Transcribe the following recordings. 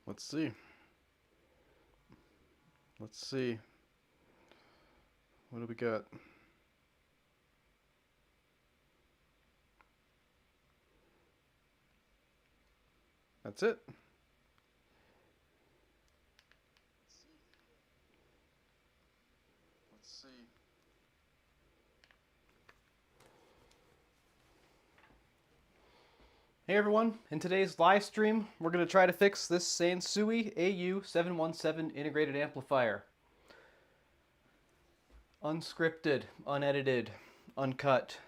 Let's see. Let's see. What do we got? That's it. Let's see. Hey everyone, in today's live stream, we're going to try to fix this Sansui AU-717 integrated amplifier. Unscripted, unedited, uncut.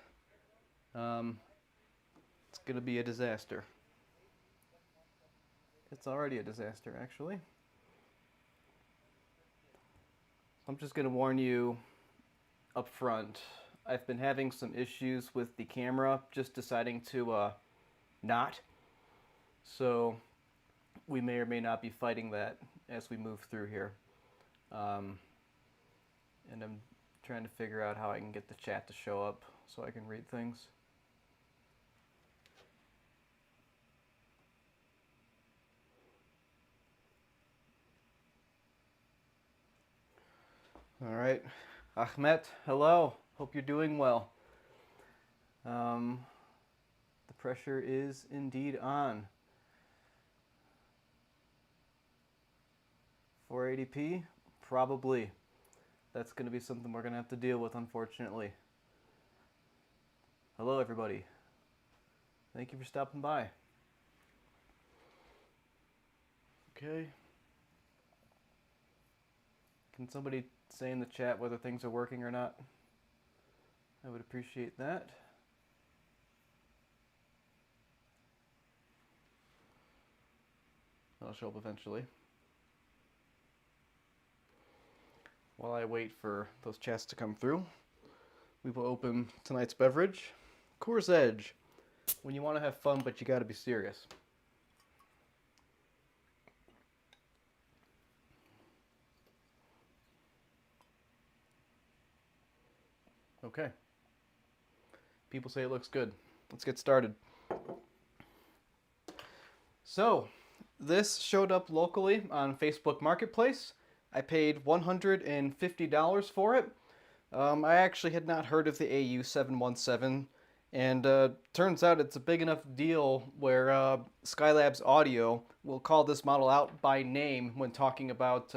It's going to be a disaster. It's already a disaster, actually. I'm just going to warn you up front. I've been having some issues with the camera just deciding to not. So we may or may not be fighting that as we move through here. And I'm trying to figure out how I can get the chat to show up so I can read things. All right, Ahmet, hello. Hope you're doing well. The pressure is indeed on. 480p? Probably. That's going to be something we're going to have to deal with, unfortunately. Hello, everybody. Thank you for stopping by. Okay. Can somebody say in the chat whether things are working or not? I would appreciate that. That'll show up eventually. While I wait for those chats to come through, we will open tonight's beverage, Coors Edge. When you want to have fun, but you got to be serious. Okay. People say it looks good. Let's get started. So, this showed up locally on Facebook Marketplace. I paid $150 for it. I actually had not heard of the AU-717, and turns out it's a big enough deal where Skylab's Audio will call this model out by name when talking about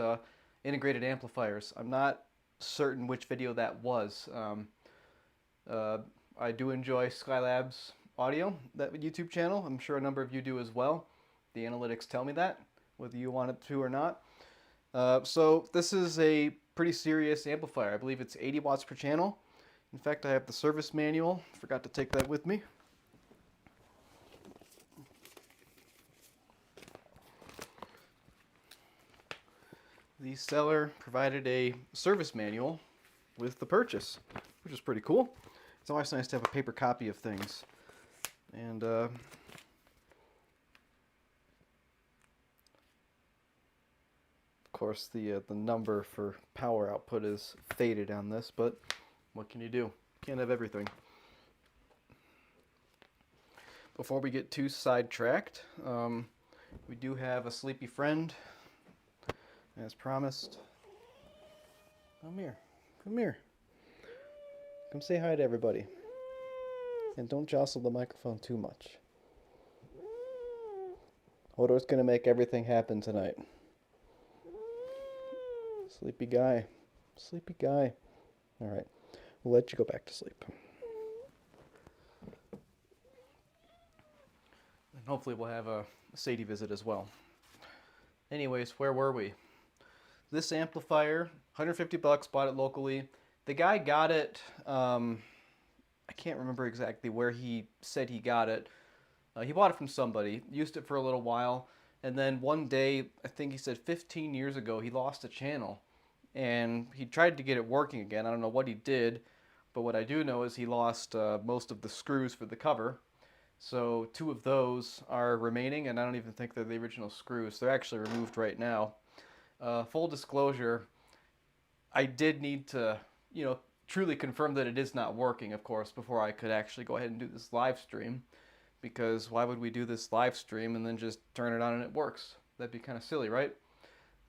integrated amplifiers. I'm not certain which video that was. I do enjoy Skylab's Audio, that YouTube channel. I'm sure a number of you do as well. The analytics tell me that, whether you want it to or not. So this is a pretty serious amplifier. I believe it's 80 watts per channel. In fact, I have the service manual. Forgot to take that with me. The seller provided a service manual with the purchase, which is pretty cool. It's always nice to have a paper copy of things. And of course, the number for power output is faded on this, but what can you do? Can't have everything. Before we get too sidetracked, we do have a sleepy friend, as promised. Come here. Come here. Come say hi to everybody. And don't jostle the microphone too much. Hodor's gonna make everything happen tonight. Sleepy guy. Sleepy guy. Alright. We'll let you go back to sleep. And hopefully we'll have a Sadie visit as well. Anyways, where were we? This amplifier, 150 bucks, bought it locally. The guy got it, I can't remember exactly where he said he got it. He bought it from somebody, used it for a little while, and then one day, I think he said 15 years ago, he lost a channel. And he tried to get it working again. I don't know what he did, but what I do know is he lost most of the screws for the cover. So 2 of those are remaining, and I don't even think they're the original screws. They're actually removed right now. Full disclosure, I did need to, truly confirm that it is not working, of course, before I could actually go ahead and do this live stream. Because why would we do this live stream and then just turn it on and it works? That'd be kind of silly, right?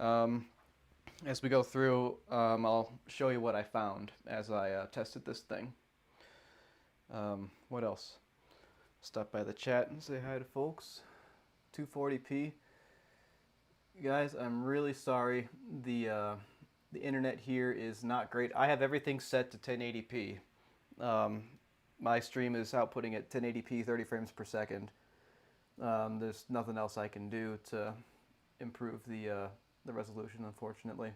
As we go through, I'll show you what I found as I tested this thing. What else? Stop by the chat and say hi to folks. 240p. Guys, I'm really sorry. The internet here is not great. I have everything set to 1080p. My stream is outputting at 1080p, 30 frames per second. There's nothing else I can do to improve the resolution, unfortunately.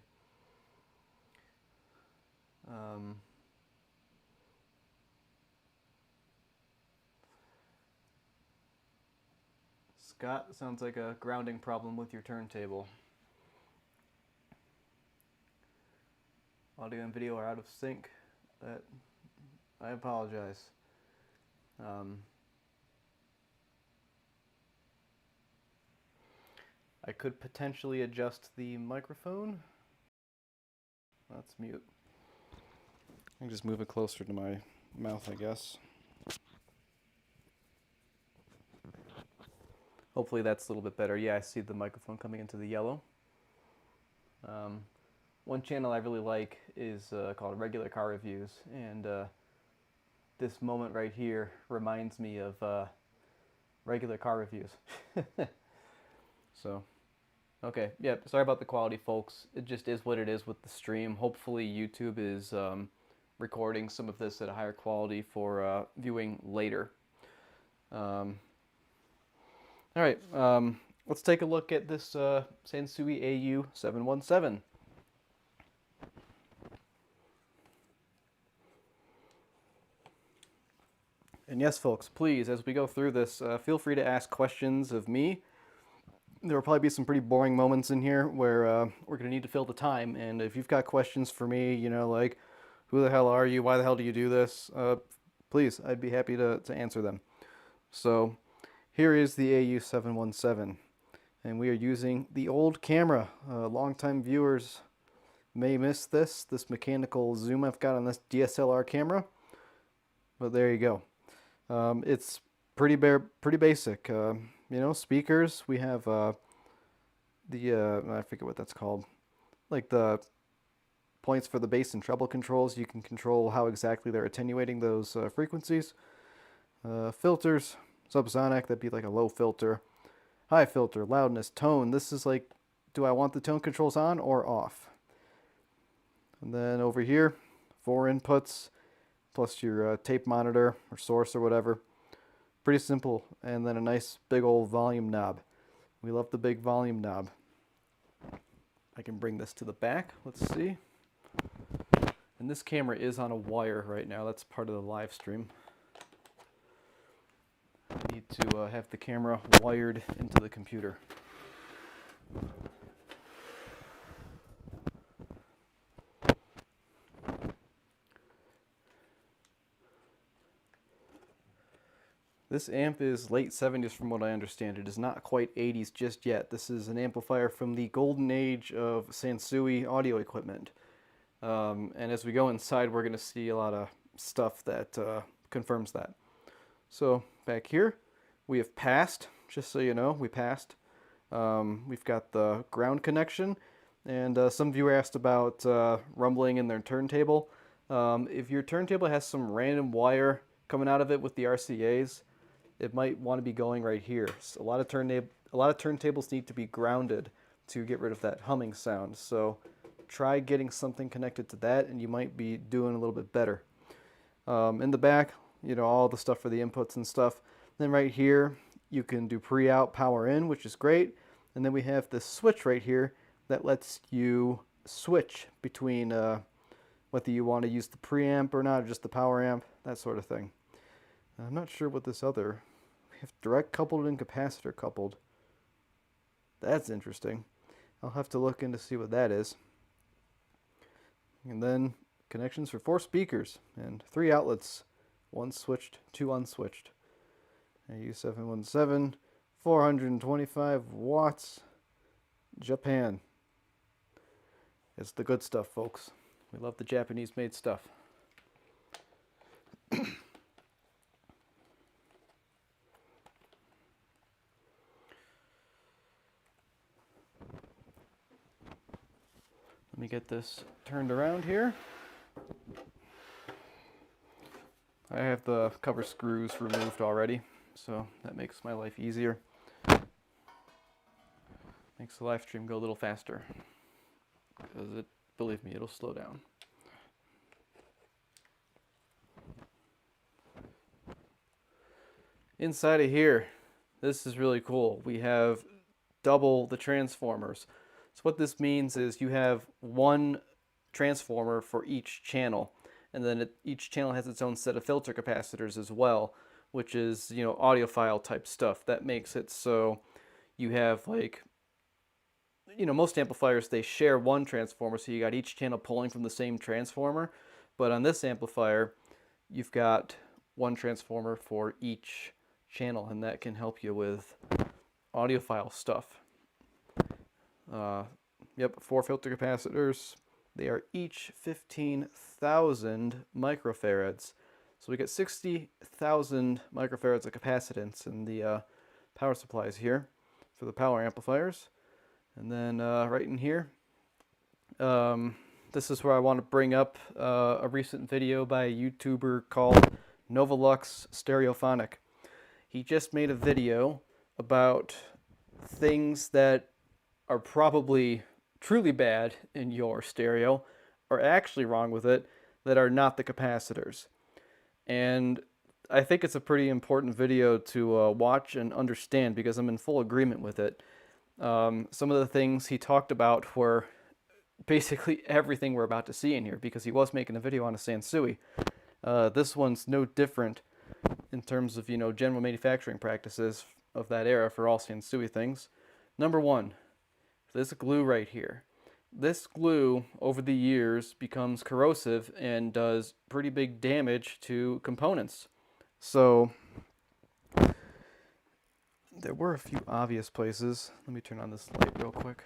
Scott, sounds like a grounding problem with your turntable. Audio and video are out of sync. I apologize. I could potentially adjust the microphone. Let's mute. I can just move it closer to my mouth, I guess. Hopefully that's a little bit better. Yeah, I see the microphone coming into the yellow. One channel I really like is called Regular Car Reviews, and this moment right here reminds me of regular car reviews. So, okay, yeah, sorry about the quality, folks. It just is what it is with the stream. Hopefully YouTube is recording some of this at a higher quality for viewing later. All right, let's take a look at this Sansui AU-717. And yes, folks, please, as we go through this, feel free to ask questions of me. There will probably be some pretty boring moments in here where we're going to need to fill the time. And if you've got questions for me, you know, like, who the hell are you? Why the hell do you do this? Please, I'd be happy to answer them. So here is the AU-717. And we are using the old camera. Longtime viewers may miss this mechanical zoom I've got on this DSLR camera. But there you go. It's pretty basic. You know, speakers. We have I forget what that's called. Like the points for the bass and treble controls. You can control how exactly they're attenuating those frequencies. Filters, subsonic, that'd be like a low filter. High filter, loudness, tone. This is like, do I want the tone controls on or off? And then over here, 4 inputs, plus your tape monitor or source or whatever. Pretty simple. And then a nice big old volume knob. We love the big volume knob. I can bring this to the back. Let's see. And this camera is on a wire right now. That's part of the live stream. I need to have the camera wired into the computer. This amp is late 70s from what I understand. It is not quite 80s just yet. This is an amplifier from the golden age of Sansui audio equipment. And as we go inside, we're going to see a lot of stuff that confirms that. So back here, we have passed, just so you know, we passed. We've got the ground connection, and some viewer asked about rumbling in their turntable. If your turntable has some random wire coming out of it with the RCAs, it might want to be going right here. So a lot of turntables need to be grounded to get rid of that humming sound. So try getting something connected to that, and you might be doing a little bit better. In the back, you know, all the stuff for the inputs and stuff. Then right here, you can do pre-out, power in, which is great. And then we have this switch right here that lets you switch between whether you want to use the preamp or not, or just the power amp, that sort of thing. I'm not sure what this other, we have direct coupled and capacitor coupled. That's interesting. I'll have to look in to see what that is. And then connections for 4 speakers and 3 outlets, 1 switched, 2 unswitched. AU-717, 425 watts, Japan. It's the good stuff, folks. We love the Japanese-made stuff. me get this turned around here. I have the cover screws removed already, so that makes my life easier. Makes the live stream go a little faster, because believe me, it'll slow down. Inside of here, this is really cool. We have double the transformers. So what this means is you have one transformer for each channel, and then each channel has its own set of filter capacitors as well, which is, you know, audiophile type stuff. That makes it so you have, like, you know, most amplifiers, they share one transformer, so you got each channel pulling from the same transformer. But on this amplifier, you've got one transformer for each channel, and that can help you with audiophile stuff. Yep, 4 filter capacitors. They are each 15,000 microfarads. So we get 60,000 microfarads of capacitance in the power supplies here for the power amplifiers. And then right in here, this is where I want to bring up a recent video by a YouTuber called Novolux Stereophonic. He just made a video about things that are probably truly bad in your stereo, or actually wrong with it, that are not the capacitors. And I think it's a pretty important video to watch and understand, because I'm in full agreement with it. Some of the things he talked about were basically everything we're about to see in here, because he was making a video on a Sansui. This one's no different in terms of, you know, general manufacturing practices of that era for all Sansui things. Number one, this glue right here. This glue over the years becomes corrosive and does pretty big damage to components. So there were a few obvious places. Let me turn on this light real quick.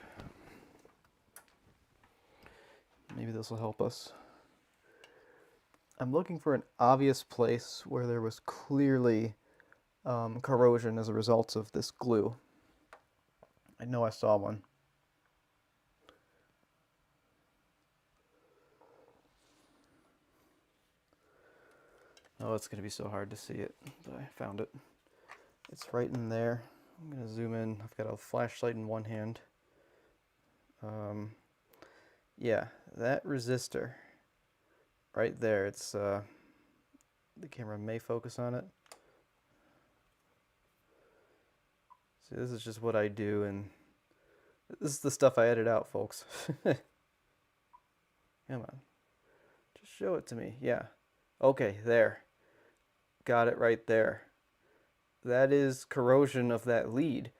Maybe this will help us. I'm looking for an obvious place where there was clearly corrosion as a result of this glue. I know I saw one. Oh, it's going to be so hard to see it, but I found it. It's right in there. I'm going to zoom in. I've got a flashlight in one hand. Yeah, that resistor right there. It's the camera may focus on it. See, this is just what I do, and this is the stuff I edit out, folks. Come on, just show it to me. Yeah, okay, there. Got it right there. That is corrosion of that lead,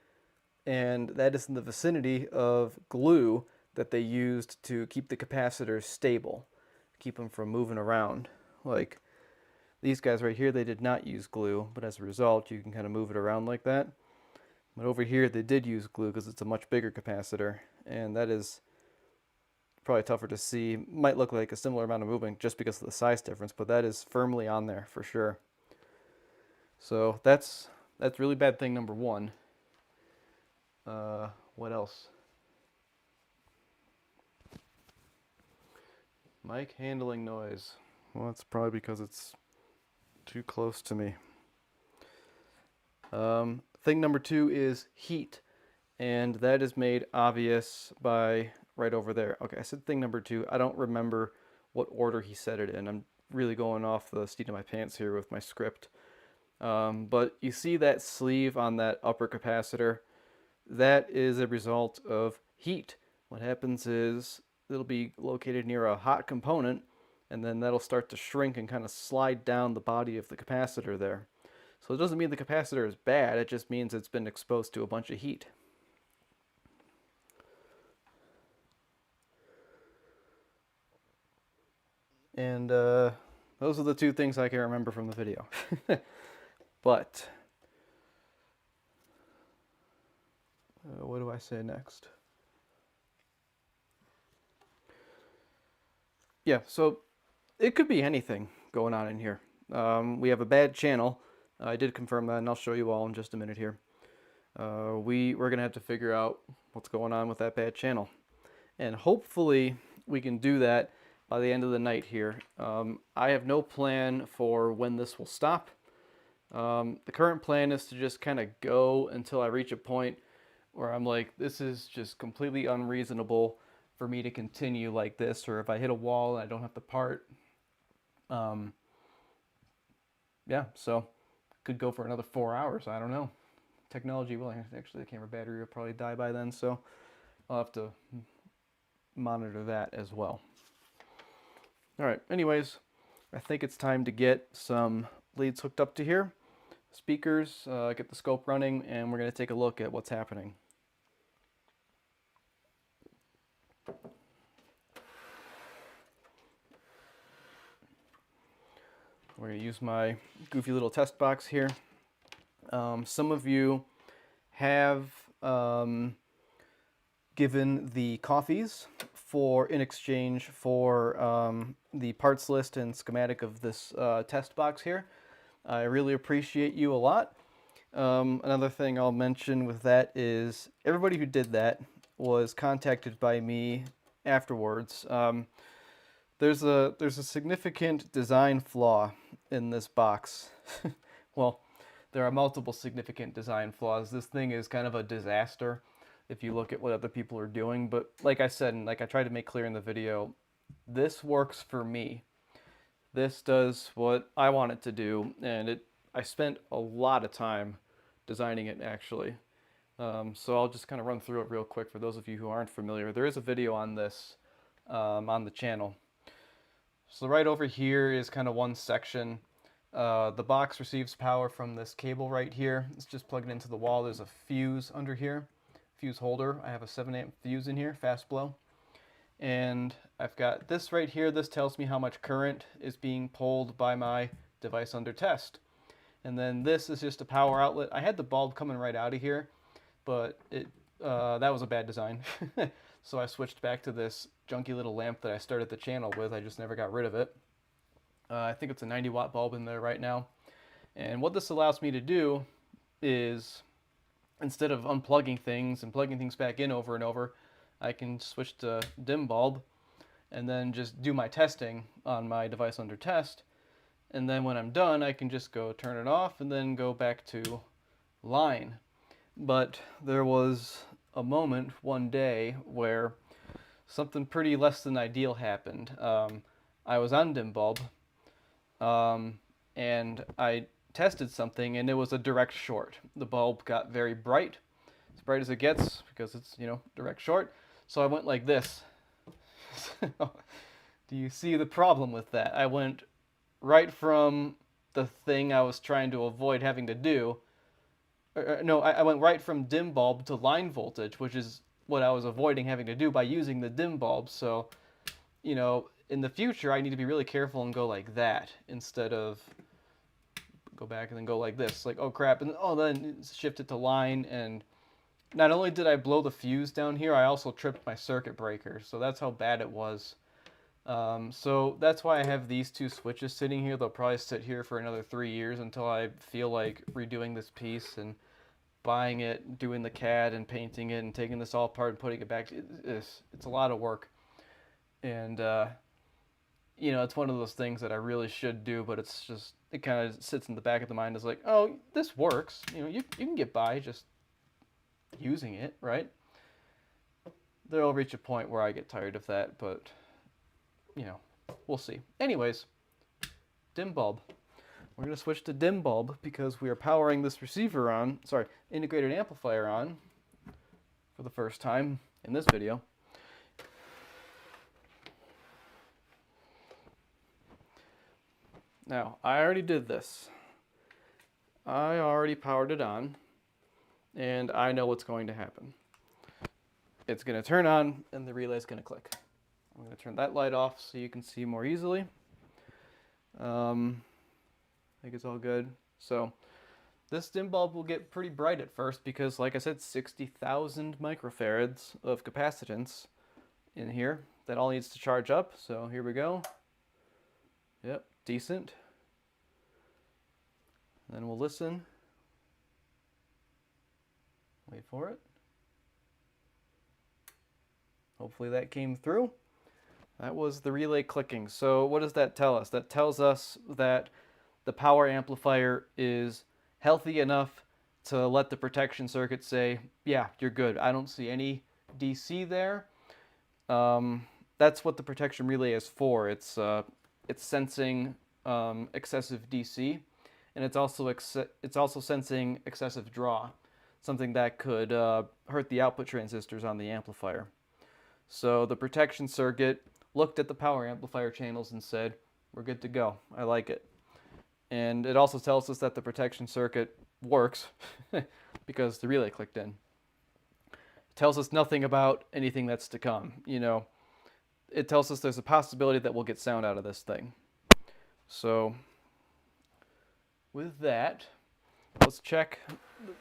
and that is in the vicinity of glue that they used to keep the capacitors stable, keep them from moving around. Like these guys right here, they did not use glue, but as a result, you can kind of move it around like that. But over here, they did use glue because it's a much bigger capacitor, and that is probably tougher to see. Might look like a similar amount of movement just because of the size difference, but that is firmly on there for sure. So that's really bad thing number one. What else? Mic handling noise. Well, that's probably because it's too close to me. Thing number two is heat, and that is made obvious by right over there. Okay, I said thing number two. I don't remember what order he said it in. I'm really going off the seat of my pants here with my script. But you see that sleeve on that upper capacitor? That is a result of heat. What happens is it'll be located near a hot component, and then that'll start to shrink and kind of slide down the body of the capacitor there. So it doesn't mean the capacitor is bad, it just means it's been exposed to a bunch of heat. And those are the two things I can remember from the video. But what do I say next? Yeah, so it could be anything going on in here. We have a bad channel. I did confirm that, and I'll show you all in just a minute here. We're going to have to figure out what's going on with that bad channel. And hopefully we can do that by the end of the night here. I have no plan for when this will stop. The current plan is to just kind of go until I reach a point where I'm like, this is just completely unreasonable for me to continue like this, or if I hit a wall and I don't have to part. Yeah, so could go for another 4 hours. I don't know. Technology will actually, the camera battery will probably die by then, so I'll have to monitor that as well. All right, anyways, I think it's time to get some leads hooked up to here, speakers, get the scope running, and we're going to take a look at what's happening. We're going to use my goofy little test box here. Some of you have given the coffees in exchange for the parts list and schematic of this test box here. I really appreciate you a lot. Another thing I'll mention with that is everybody who did that was contacted by me afterwards. There's a significant design flaw in this box. Well, there are multiple significant design flaws. This thing is kind of a disaster if you look at what other people are doing. But like I said, and like I tried to make clear in the video, this works for me. This does what I want it to do, and I spent a lot of time designing it, actually. So I'll just kind of run through it real quick for those of you who aren't familiar. There is a video on this on the channel. So right over here is kind of one section. The box receives power from this cable right here. It's just plugged into the wall. There's a fuse under here, fuse holder. I have a 7-amp fuse in here, fast blow. And I've got this right here. This tells me how much current is being pulled by my device under test. And then this is just a power outlet. I had the bulb coming right out of here, but that was a bad design. So I switched back to this junky little lamp that I started the channel with. I just never got rid of it. I think it's a 90-watt bulb in there right now. And what this allows me to do is, instead of unplugging things and plugging things back in over and over, I can switch to dim bulb and then just do my testing on my device under test. And then when I'm done, I can just go turn it off and then go back to line. But there was a moment one day where something pretty less than ideal happened. I was on dim bulb, and I tested something, and it was a direct short. The bulb got very bright, as bright as it gets, because it's, direct short. So I went like this. Do you see the problem with that? I went right from the thing I was trying to avoid having to do. I went right from dim bulb to line voltage, which is what I was avoiding having to do by using the dim bulb. So, in the future, I need to be really careful and go like that instead of go back and then go like this. Like, oh crap, and then shift it to line. And not only did I blow the fuse down here, I also tripped my circuit breaker. So that's how bad it was. So that's why I have these two switches sitting here. They'll probably sit here for another 3 years until I feel like redoing this piece and buying it, doing the CAD and painting it and taking this all apart and putting it back. It's a lot of work. And, it's one of those things that I really should do, but it's just, it kind of sits in the back of the mind as like, oh, this works. You can get by just using it, right? There'll reach a point where I get tired of that, but we'll see. Anyways, dim bulb. We're going to switch to dim bulb because we are powering this integrated amplifier on for the first time in this video. Now, I already did this. I already powered it on, and I know what's going to happen. It's going to turn on, and the relay is going to click. I'm going to turn that light off so you can see more easily. I think it's all good. So this dim bulb will get pretty bright at first because, like I said, 60,000 microfarads of capacitance in here. That all needs to charge up. So here we go. Yep, decent. Then we'll listen. Wait for it. Hopefully that came through. That was the relay clicking. So what does that tell us? That tells us that the power amplifier is healthy enough to let the protection circuit say, yeah, you're good. I don't see any DC there. That's what the protection relay is for. It's sensing excessive DC, and it's also sensing excessive draw, something that could hurt the output transistors on the amplifier. So the protection circuit looked at the power amplifier channels and said, we're good to go. I like it. And it also tells us that the protection circuit works because the relay clicked in. It tells us nothing about anything that's to come. You know, it tells us there's a possibility that we'll get sound out of this thing. So with that, let's check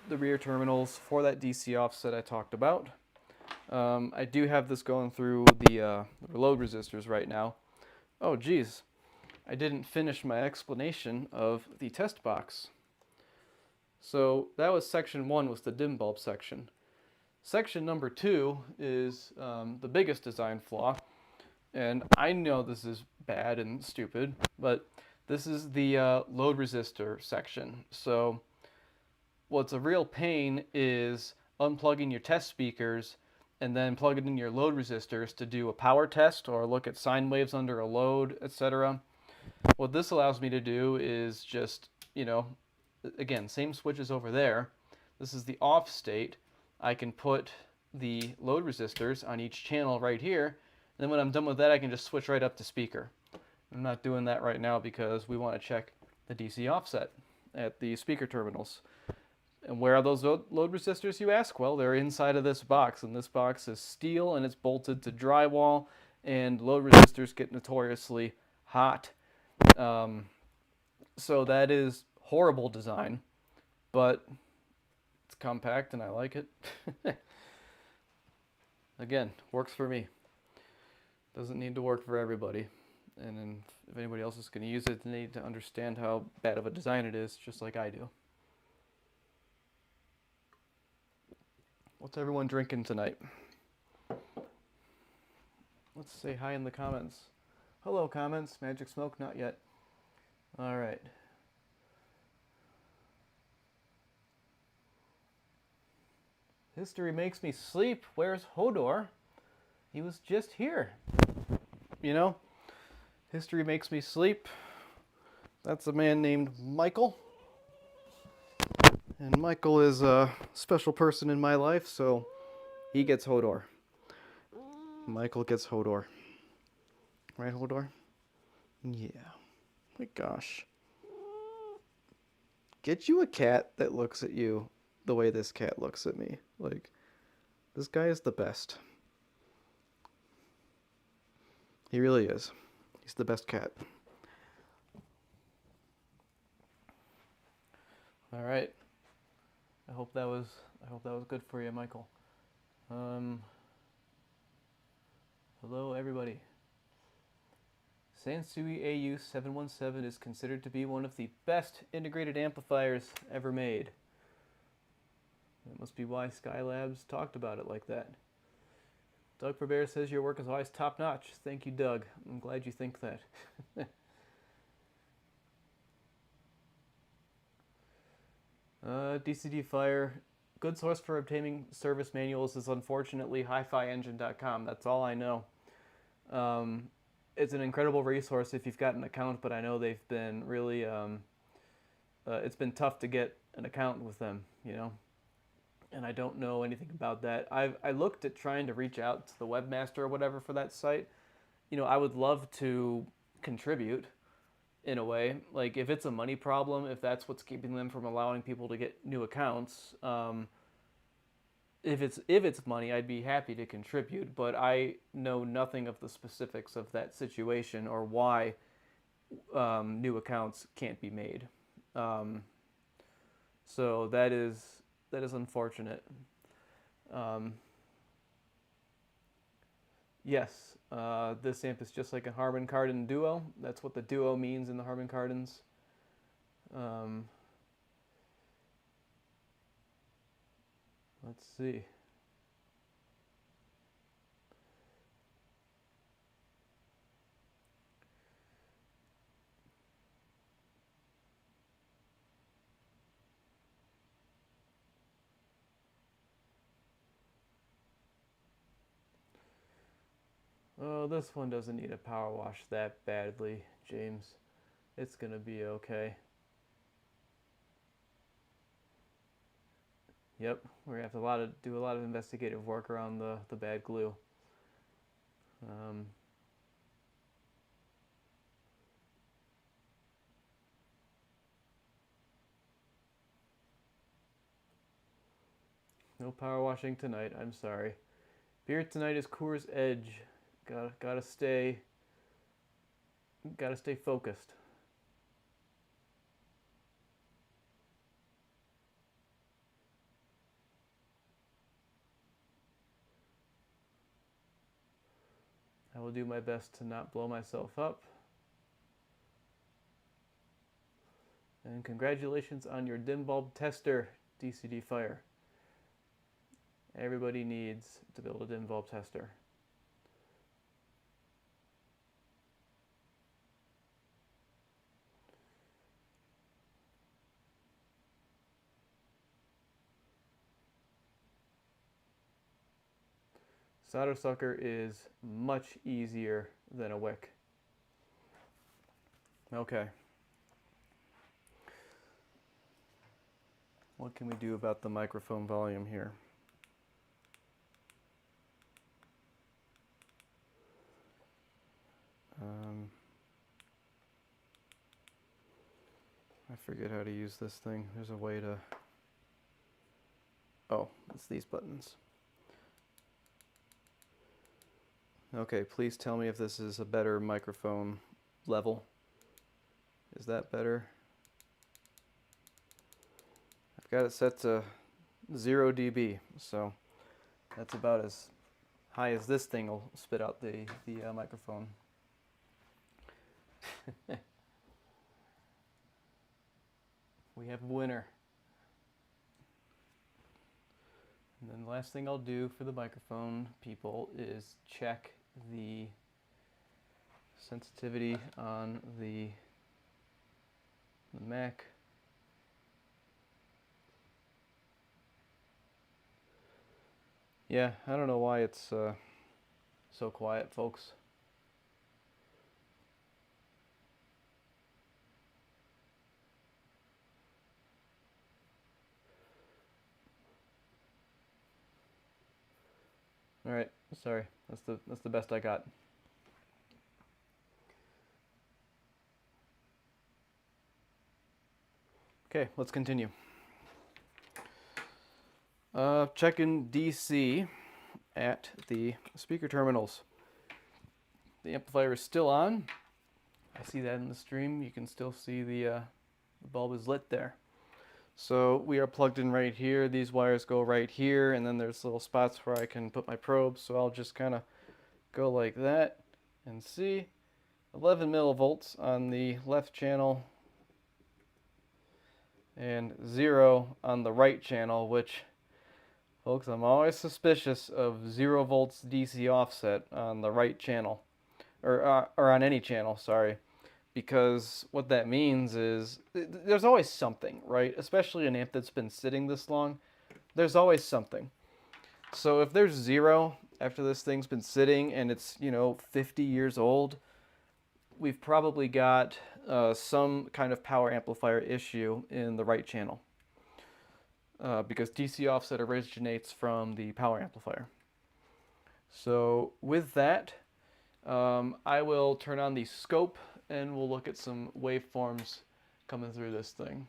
the rear terminals for that DC offset I talked about. I do have this going through the load resistors right now. Oh geez, I didn't finish my explanation of the test box. So that was section 1, was the dim bulb section. Section number 2 is the biggest design flaw, and I know this is bad and stupid, but this is the load resistor section. So what's a real pain is unplugging your test speakers and then plug it in your load resistors to do a power test or look at sine waves under a load, etc. What this allows me to do is just, you know, again, same switches over there. This is the off state. I can put the load resistors on each channel right here, and then when I'm done with that, I can just switch right up to speaker. I'm not doing that right now because we want to check the DC offset at the speaker terminals. And where are those load resistors, you ask? Well, they're inside of this box, and this box is steel and it's bolted to drywall, and load resistors get notoriously hot. So that is horrible design, but it's compact and I like it. Again, works for me. Doesn't need to work for everybody. And then if anybody else is going to use it, they need to understand how bad of a design it is, just like I do. What's everyone drinking tonight? Let's say hi in the comments. Hello, comments. Magic smoke? Not yet. All right. History makes me sleep. Where's Hodor? He was just here. You know, history makes me sleep. That's a man named Michael. And Michael is a special person in my life, so he gets Hodor. Michael gets Hodor. Right, Hodor? Yeah. My gosh. Get you a cat that looks at you the way this cat looks at me. Like, this guy is the best. He really is. He's the best cat. All right. I hope that was good for you, Michael. Hello, everybody. Sansui AU-717 is considered to be one of the best integrated amplifiers ever made. That must be why Skylabs talked about it like that. Doug Bear says your work is always top-notch. Thank you, Doug. I'm glad you think that. DCD Fire. Good source for obtaining service manuals is unfortunately hifiengine.com. That's all I know. It's an incredible resource if you've got an account, but I know they've been really, it's been tough to get an account with them, you know, and I don't know anything about that. I looked at trying to reach out to the webmaster or whatever for that site. You know, I would love to contribute in a way. Like, if it's a money problem, if that's what's keeping them from allowing people to get new accounts, if it's money, I'd be happy to contribute, but I know nothing of the specifics of that situation or why new accounts can't be made. So that is unfortunate. Yes, this amp is just like a Harman Kardon Duo. That's what the Duo means in the Harman Kardons. Let's see. Oh, this one doesn't need a power wash that badly, James. It's gonna be okay. Yep, we're gonna have to do a lot of investigative work around the bad glue. Um, no power washing tonight. I'm sorry. Beer tonight is Coors Edge. Gotta stay focused. I will do my best to not blow myself up. And congratulations on your dim bulb tester, DCD Fire. Everybody needs to build a dim bulb tester. Solder sucker is much easier than a wick. Okay. What can we do about the microphone volume here? I forget how to use this thing. There's a way to... Oh, it's these buttons. Okay, please tell me if this is a better microphone level. Is that better? I've got it set to 0 dB, so that's about as high as this thing will spit out the microphone. We have winner. And then the last thing I'll do for the microphone, people, is check the sensitivity on the Mac. Yeah, I don't know why it's so quiet, folks. All right, sorry. That's the best I got. Okay, let's continue. Checking DC at the speaker terminals. The amplifier is still on. I see that in the stream. You can still see the bulb is lit there. So we are plugged in right here. These wires go right here, and then there's little spots where I can put my probe. So I'll just kind of go like that and see 11 millivolts on the left channel and 0 on the right channel, which, folks, I'm always suspicious of 0 volts DC offset on the right channel, or on any channel, sorry. Because what that means is there's always something, right? Especially an amp that's been sitting this long, there's always something. So if there's 0 after this thing's been sitting and it's, 50 years old, we've probably got some kind of power amplifier issue in the right channel. Because DC offset originates from the power amplifier. So with that, I will turn on the scope and we'll look at some waveforms coming through this thing.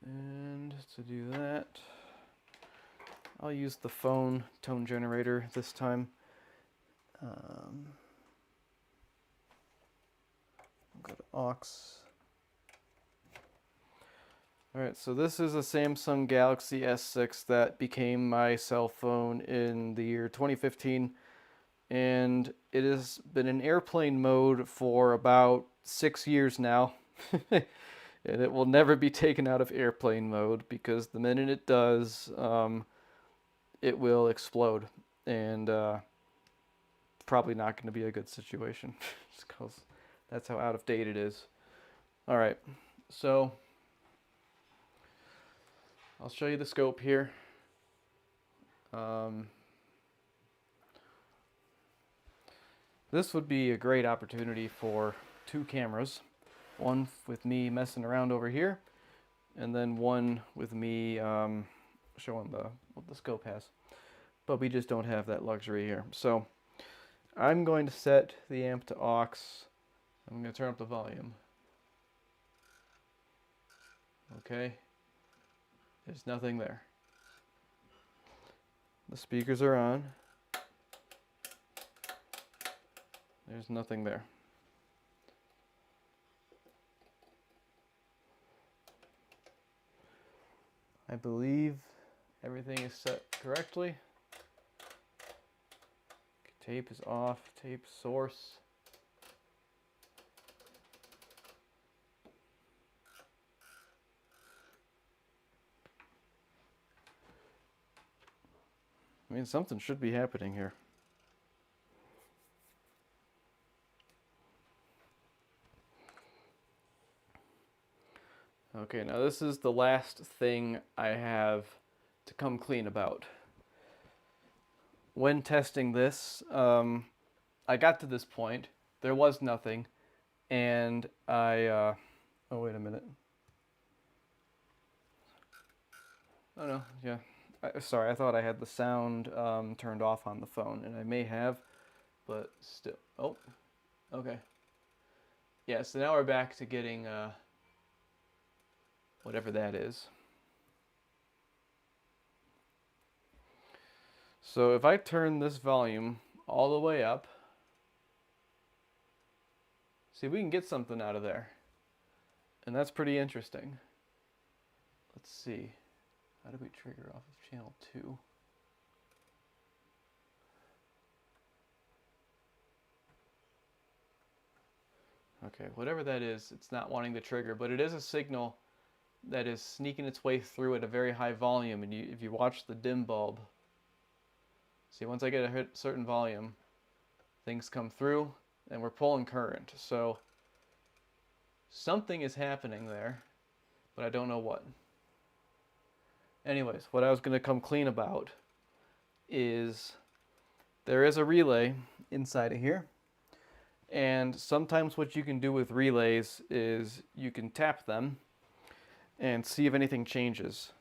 And to do that, I'll use the phone tone generator this time. I'll go to aux. Alright, so this is a Samsung Galaxy S6 that became my cell phone in the year 2015, and it has been in airplane mode for about 6 years now, and it will never be taken out of airplane mode because the minute it does, it will explode, and probably not going to be a good situation, just because That's how out of date it is. All right, so I'll show you the scope here. This would be a great opportunity for two cameras. One with me messing around over here, and then one with me showing what the scope has. But we just don't have that luxury here. So I'm going to set the amp to aux. I'm going to turn up the volume. Okay, there's nothing there. The speakers are on. There's nothing there. I believe everything is set correctly. Tape is off, tape source. I mean, something should be happening here. Okay, now this is the last thing I have to come clean about. When testing this, I got to this point, there was nothing, and oh wait a minute. Oh no, yeah. Sorry, I thought I had the sound turned off on the phone, and I may have, but still. Oh, okay. Yeah, so now we're back to getting whatever that is. So if I turn this volume all the way up, see, we can get something out of there. And that's pretty interesting. Let's see. How do we trigger off of channel 2? Okay, whatever that is, it's not wanting to trigger, but it is a signal that is sneaking its way through at a very high volume. And if you watch the dim bulb, see, once I get a certain volume, things come through and we're pulling current. So something is happening there, but I don't know what. Anyways, what I was going to come clean about is there is a relay inside of here. And sometimes what you can do with relays is you can tap them and see if anything changes.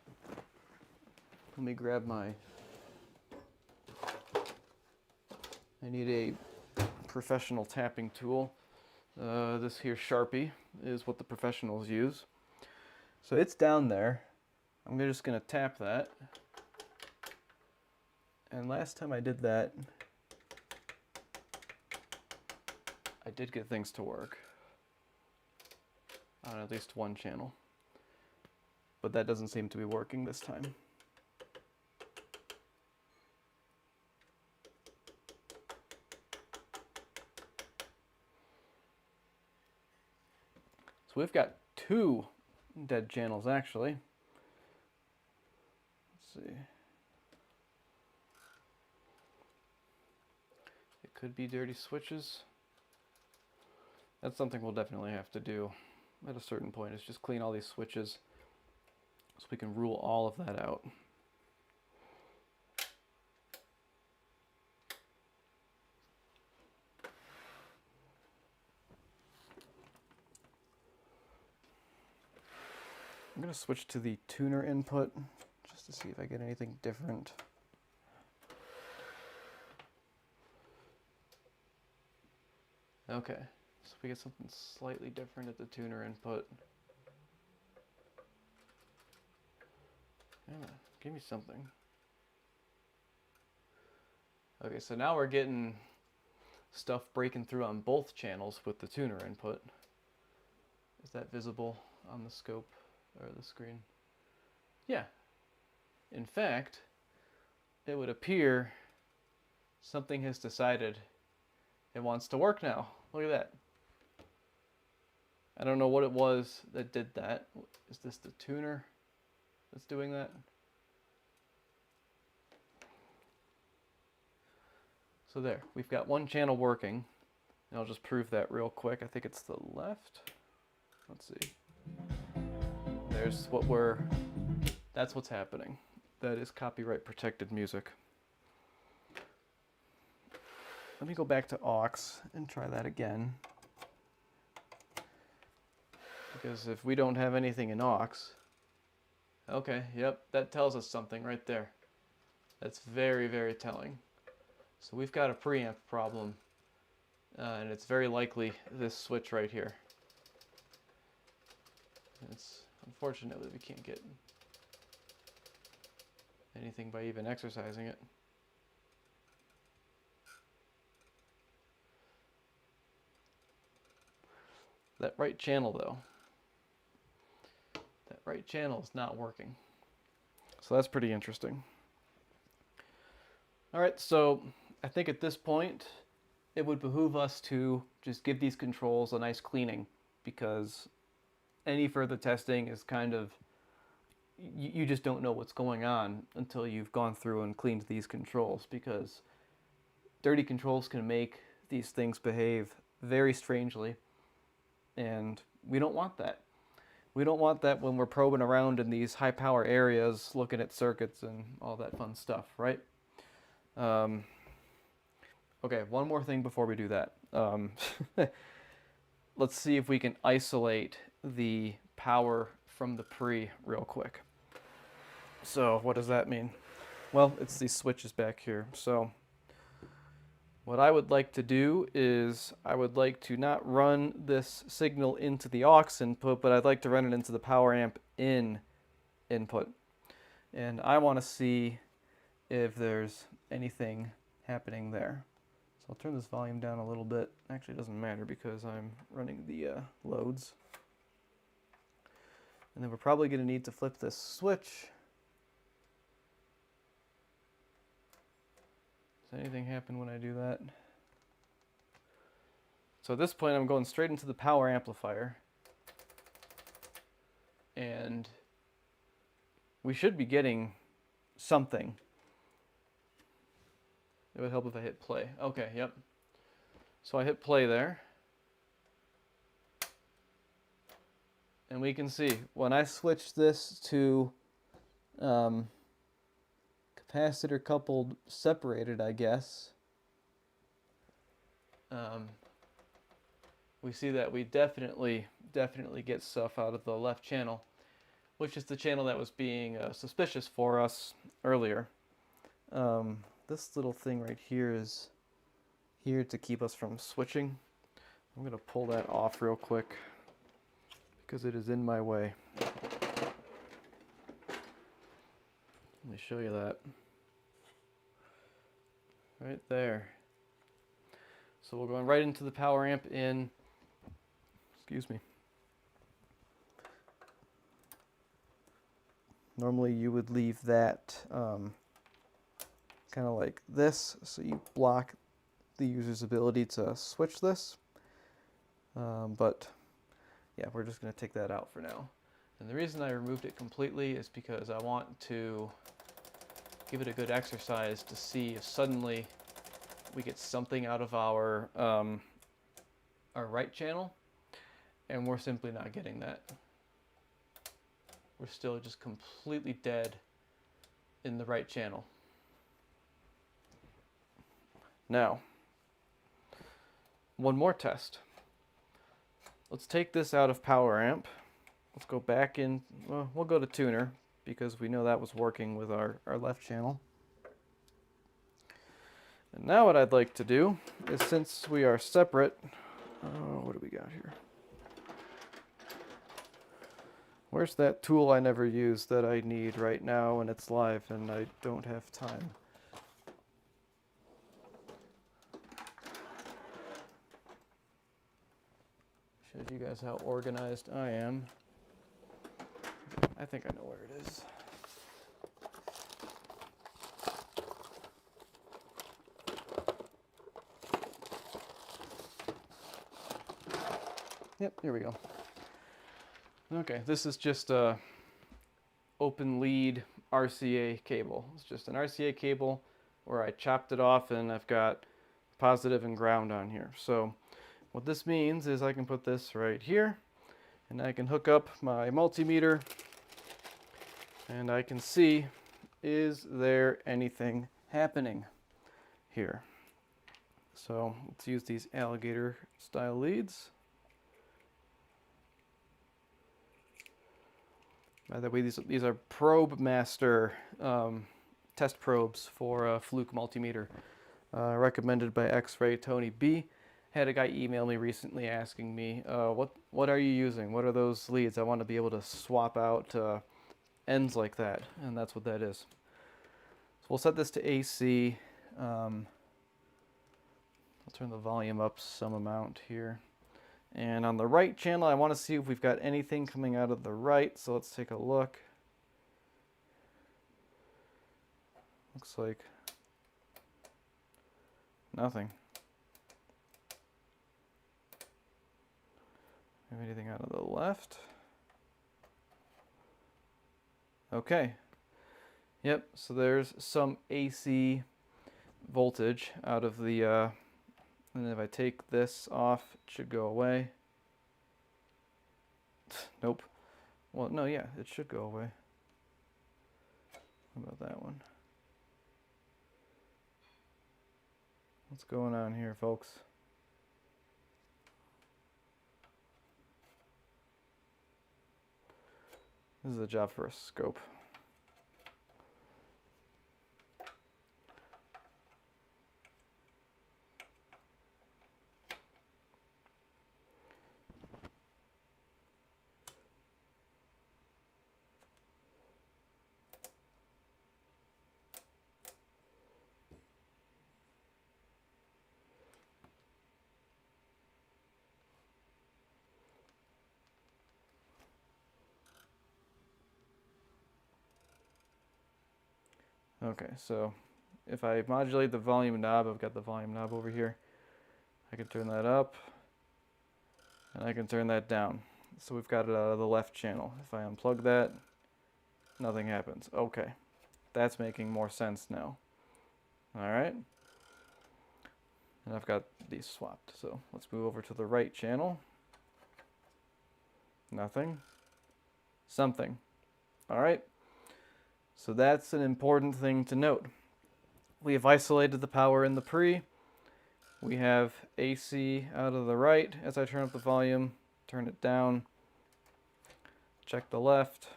Let me grab I need a professional tapping tool. This here Sharpie is what the professionals use. So it's down there. I'm just going to tap that. And last time I did that, I did get things to work on at least one channel. But that doesn't seem to be working this time. So we've got two dead channels actually. Let's see. It could be dirty switches. That's something we'll definitely have to do at a certain point, is just clean all these switches so we can rule all of that out. I'm going to switch to the tuner input just to see if I get anything different. Okay, so we get something slightly different at the tuner input. Yeah, give me something. Okay, so now we're getting stuff breaking through on both channels with the tuner input. Is that visible on the scope or the screen? Yeah. In fact, it would appear something has decided it wants to work now. Look at that. I don't know what it was that did that. Is this the tuner that's doing that? So there, we've got one channel working. And I'll just prove that real quick. I think it's the left. Let's see. There's what that's what's happening. That is copyright protected music. Let me go back to aux and try that again. Because if we don't have anything in aux, okay, yep, that tells us something right there. That's very, very telling. So we've got a preamp problem, and it's very likely this switch right here. It's unfortunately we can't get anything by even exercising it. That right channel though, that right channel is not working. So that's pretty interesting. All right, so I think at this point, it would behoove us to just give these controls a nice cleaning, because any further testing is kind of, you just don't know what's going on until you've gone through and cleaned these controls, because dirty controls can make these things behave very strangely, and we don't want that. We don't want that when we're probing around in these high power areas, looking at circuits and all that fun stuff, right? Okay, one more thing before we do that. Let's see if we can isolate the power from the pre real quick. So what does that mean? Well, it's these switches back here. So what I would like to do is I would like to not run this signal into the aux input, but I'd like to run it into the power amp in input. And I want to see if there's anything happening there. So I'll turn this volume down a little bit. Actually, it doesn't matter because I'm running the loads. And then we're probably going to need to flip this switch. Does anything happen when I do that? So at this point, I'm going straight into the power amplifier. And we should be getting something. It would help if I hit play. Okay, yep. So I hit play there. And we can see when I switch this to capacitor coupled separated, I guess, we see that we definitely get stuff out of the left channel, which is the channel that was being suspicious for us earlier. This little thing right here is here to keep us from switching. I'm going to pull that off real quick because it is in my way. Let me show you that. Right there. So we're going right into the power amp in, excuse me. Normally you would leave that kind of like this, so you block the user's ability to switch this. But yeah, we're just going to take that out for now. And the reason I removed it completely is because I want to give it a good exercise to see if suddenly we get something out of our right channel, and we're simply not getting that. We're still just completely dead in the right channel. Now, one more test. Let's take this out of power amp. Let's go back in, well, we'll go to tuner because we know that was working with our left channel. And now what I'd like to do is, since we are separate, what do we got here? Where's that tool I never use that I need right now and it's live and I don't have time? Shows you guys how organized I am. I think I know where it is. Yep, here we go. Okay, this is just a open lead RCA cable. It's just an RCA cable where I chopped it off and I've got positive and ground on here. So What this means is I can put this right here, and I can hook up my multimeter, and I can see, is there anything happening here? So let's use these alligator style leads. By the way, these are Probe Master test probes for a Fluke multimeter, recommended by X-Ray Tony B. Had a guy email me recently asking me, what are you using? What are those leads? I want to be able to swap out ends like that, and that's what that is. So we'll set this to AC. I'll turn the volume up some amount here. And on the right channel, I want to see if we've got anything coming out of the right. So let's take a look. Looks like nothing. Have anything out of the left? Okay. Yep, so there's some AC voltage out of the, and if I take this off, it should go away. Nope. Well, no, yeah, it should go away. How about that one? What's going on here, folks? This is a job for a scope. Okay, so if I modulate the volume knob, I've got the volume knob over here. I can turn that up, and I can turn that down. So we've got it out of the left channel. If I unplug that, nothing happens. Okay, that's making more sense now. All right, and I've got these swapped. So let's move over to the right channel. Nothing. Something. All right. So that's an important thing to note. We have isolated the power in the pre. We have AC out of the right as I turn up the volume, turn it down, check the left,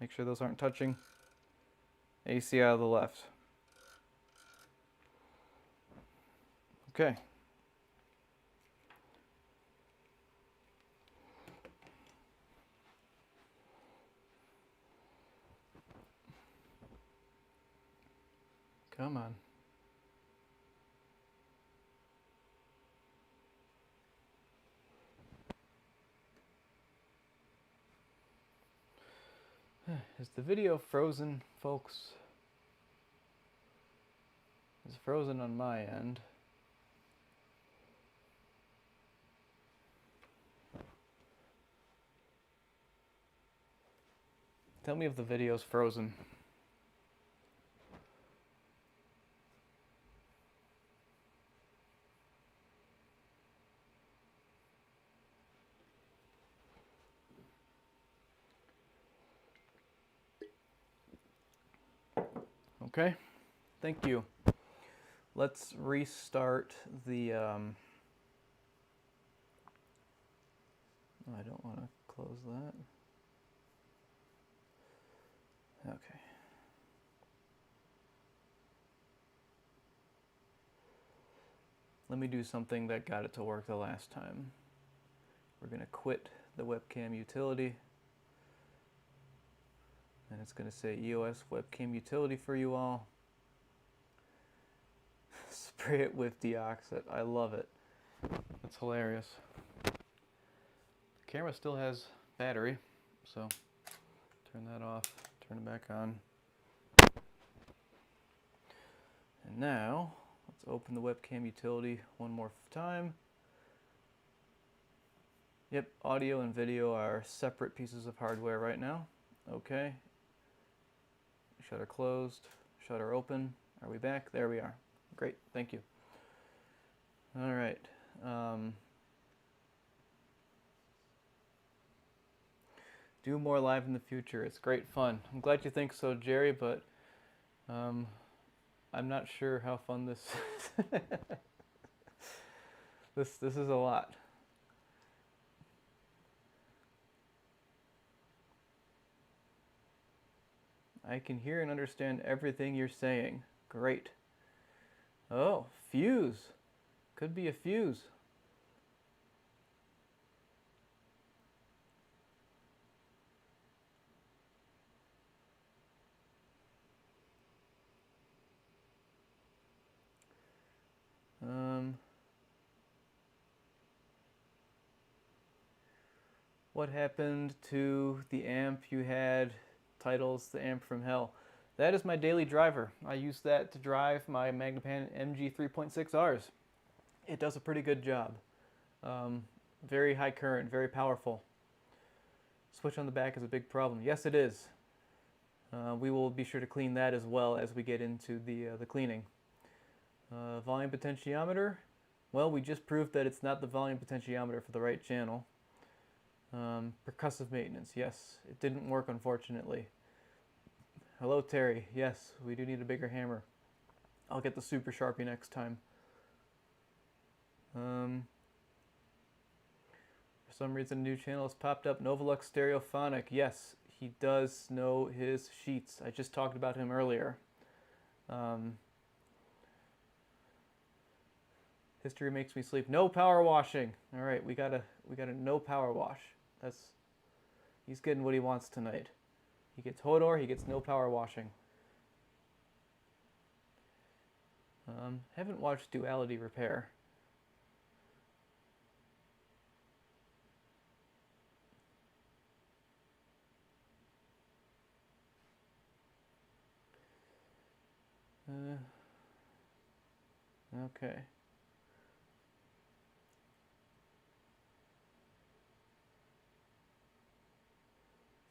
make sure those aren't touching. AC out of the left. Okay. Come on. Is the video frozen, folks? It's frozen on my end. Tell me if the video's frozen. Okay, thank you. Let's restart the, I don't want to close that. Okay. Let me do something that got it to work the last time. We're going to quit the webcam utility. And it's going to say EOS webcam utility for you all. Spray it with deoxit. I love it. That's hilarious. The camera still has battery, so turn that off, turn it back on. And now, let's open the webcam utility one more time. Yep, audio and video are separate pieces of hardware right now. Okay. Shutter closed, shutter open. Are we back? There we are. Great, thank you. All right. Do more live in the future. It's great fun. I'm glad you think so, Jerry, but I'm not sure how fun this this is a lot. I can hear and understand everything you're saying. Great. Oh, fuse. Could be a fuse. What happened to the amp you had? Titles The Amp from Hell. That is my daily driver. I use that to drive my Magnapan MG 3.6Rs. It does a pretty good job. Very high current, very powerful. Switch on the back is a big problem. Yes, it is. We will be sure to clean that as well as we get into the cleaning. Volume potentiometer. Well, we just proved that it's not the volume potentiometer for the right channel. Percussive maintenance. Yes, it didn't work, unfortunately. Hello, Terry. Yes, we do need a bigger hammer. I'll get the Super Sharpie next time. For some reason, a new channel has popped up. Novolux Stereophonic. Yes, he does know his sheets. I just talked about him earlier. History makes me sleep. No power washing. All right, we got a no power wash. He's getting what he wants tonight. He gets Hodor. He gets no power washing. Haven't watched Duality Repair. Okay.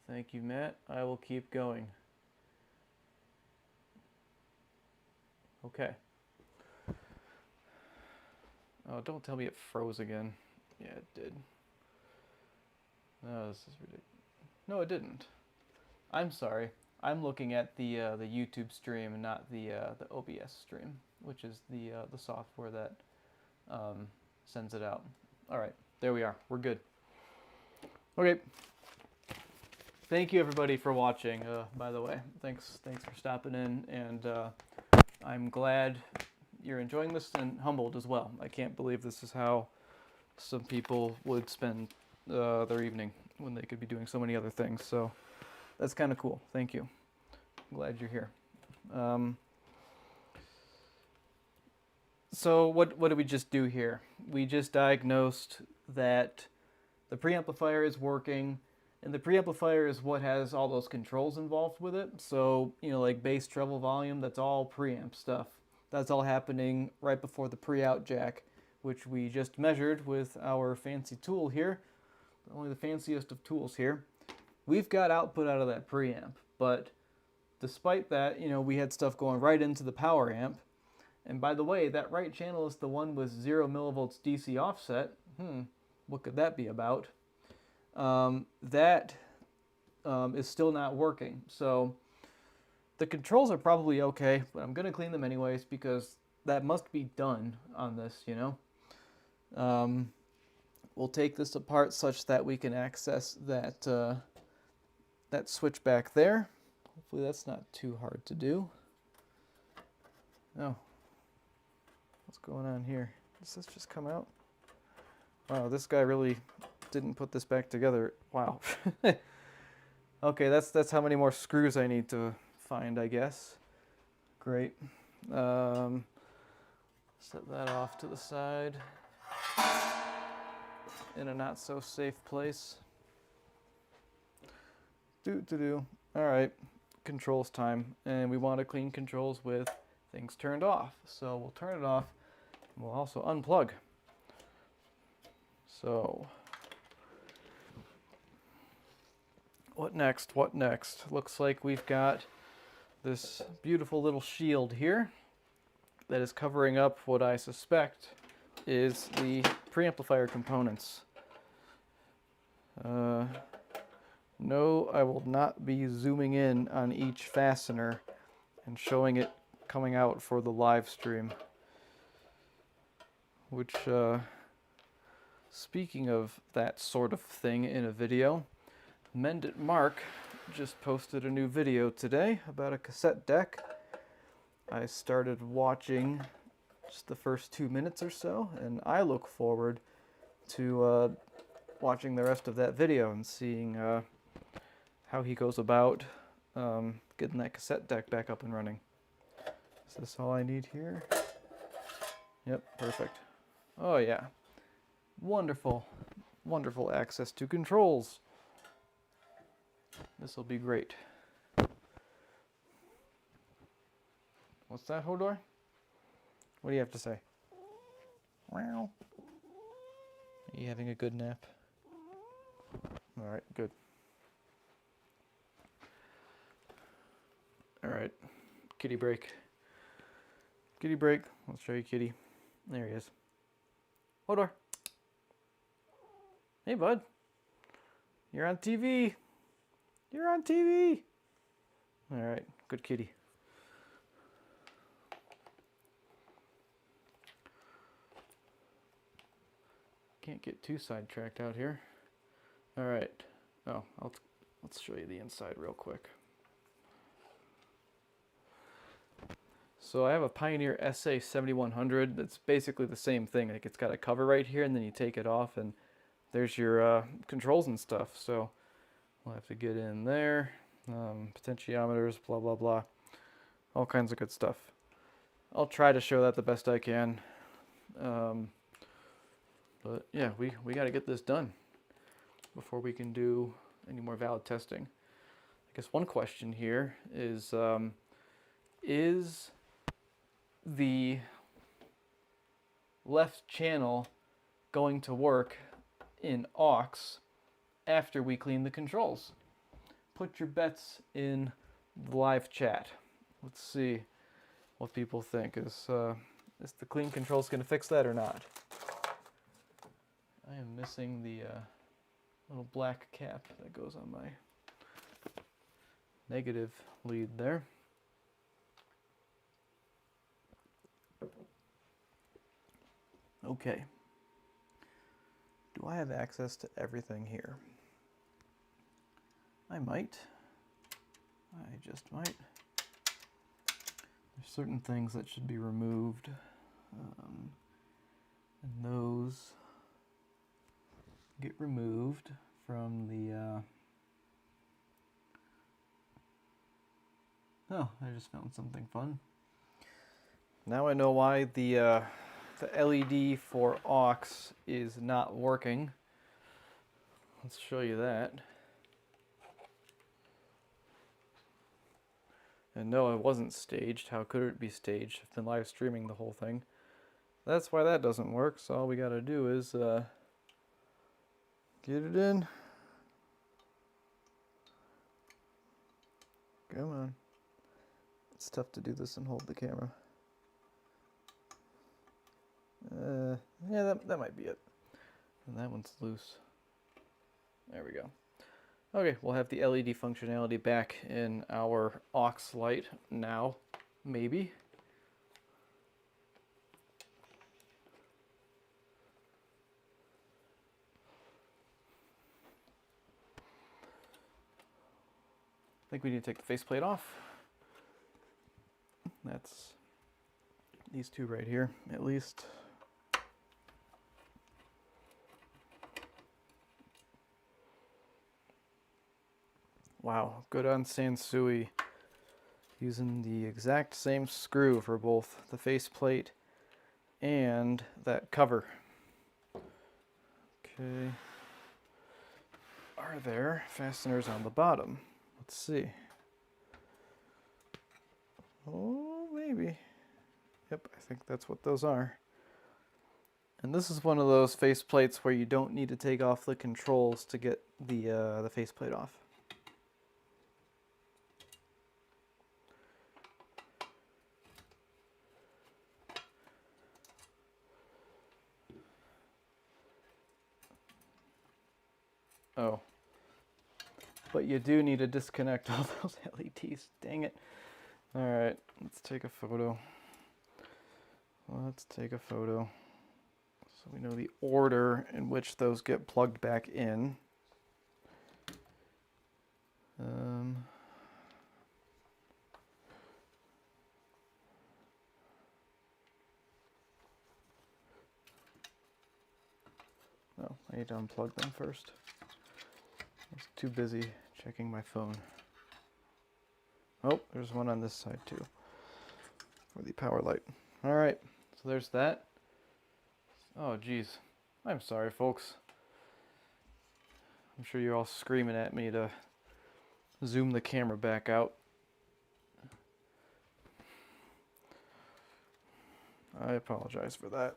Thank you, Matt. I will keep going. Okay. Oh, don't tell me it froze again. Yeah, it did. No, this is ridiculous. No, it didn't. I'm sorry. I'm looking at the YouTube stream and not the OBS stream, which is the software that sends it out. All right, there we are. We're good. Okay. Thank you everybody for watching. By the way, thanks for stopping in, and I'm glad you're enjoying this and humbled as well. I can't believe this is how some people would spend their evening when they could be doing so many other things. So that's kind of cool. Thank you. I'm glad you're here. So what did we just do here? We just diagnosed that the preamplifier is working. And the preamplifier is what has all those controls involved with it. So, you know, like bass, treble, volume, that's all preamp stuff. That's all happening right before the pre-out jack, which we just measured with our fancy tool here. Only the fanciest of tools here. We've got output out of that preamp, but despite that, you know, we had stuff going right into the power amp. And by the way, that right channel is the one with 0 millivolts DC offset. What could that be about? That is still not working. So the controls are probably okay, but I'm going to clean them anyways because that must be done on this, you know. We'll take this apart such that we can access that, that switch back there. Hopefully that's not too hard to do. Oh, what's going on here? Does this just come out? Wow, this guy really didn't put this back together. Wow. Okay, that's how many more screws I need to find, I guess. Great. Set that off to the side in a not so safe place. All right, controls time, and we want to clean controls with things turned off. So we'll turn it off, and we'll also unplug. So what next? What next? Looks like we've got this beautiful little shield here that is covering up what I suspect is the preamplifier components. No, I will not be zooming in on each fastener and showing it coming out for the live stream. Which, speaking of that sort of thing in a video, Mend It Mark just posted a new video today about a cassette deck. I started watching just the first 2 minutes or so, and I look forward to watching the rest of that video and seeing how he goes about getting that cassette deck back up and running. Is this all I need here? Yep, perfect. Oh yeah, wonderful, wonderful access to controls. This will be great. What's that, Hodor? What do you have to say? Wow. Are you having a good nap? All right, good. All right, kitty break. Kitty break. Let's show you kitty. There he is. Hodor. Hey, bud. You're on TV. You're on TV. All right, good kitty. Can't get too sidetracked out here. All right. Oh, let's show you the inside real quick. So I have a Pioneer SA-7100 that's basically the same thing. Like, it's got a cover right here, and then you take it off, and there's your controls and stuff. So we'll have to get in there. Potentiometers, blah, blah, blah. All kinds of good stuff. I'll try to show that the best I can. But yeah, we got to get this done before we can do any more valid testing. I guess one question here is the left channel going to work in aux after we clean the controls? Put your bets in the live chat. Let's see what people think. Is the clean controls going to fix that or not? I am missing the little black cap that goes on my negative lead there. Okay. Do I have access to everything here? I might. I just might. There's certain things that should be removed. And those get removed from the oh, I just found something fun. Now I know why the LED for aux is not working. Let's show you that. And no, it wasn't staged. How could it be staged? I've been live streaming the whole thing. That's why that doesn't work. So all we gotta do is get it in. Come on. It's tough to do this and hold the camera. Yeah, that might be it. And that one's loose. There we go. Okay, we'll have the LED functionality back in our aux light now, maybe. I think we need to take the faceplate off. That's these two right here, at least. Wow, good on Sansui. Using the exact same screw for both the faceplate and that cover. Okay. Are there fasteners on the bottom? Let's see. Oh, maybe. Yep, I think that's what those are. And this is one of those faceplates where you don't need to take off the controls to get the faceplate off. Oh. But you do need to disconnect all those LEDs. Dang it. All right, let's take a photo. Let's take a photo so we know the order in which those get plugged back in. No, I need to unplug them first. I was too busy checking my phone. Oh, there's one on this side too for the power light. All right, so there's that. Oh, geez. I'm sorry, folks. I'm sure you're all screaming at me to zoom the camera back out. I apologize for that.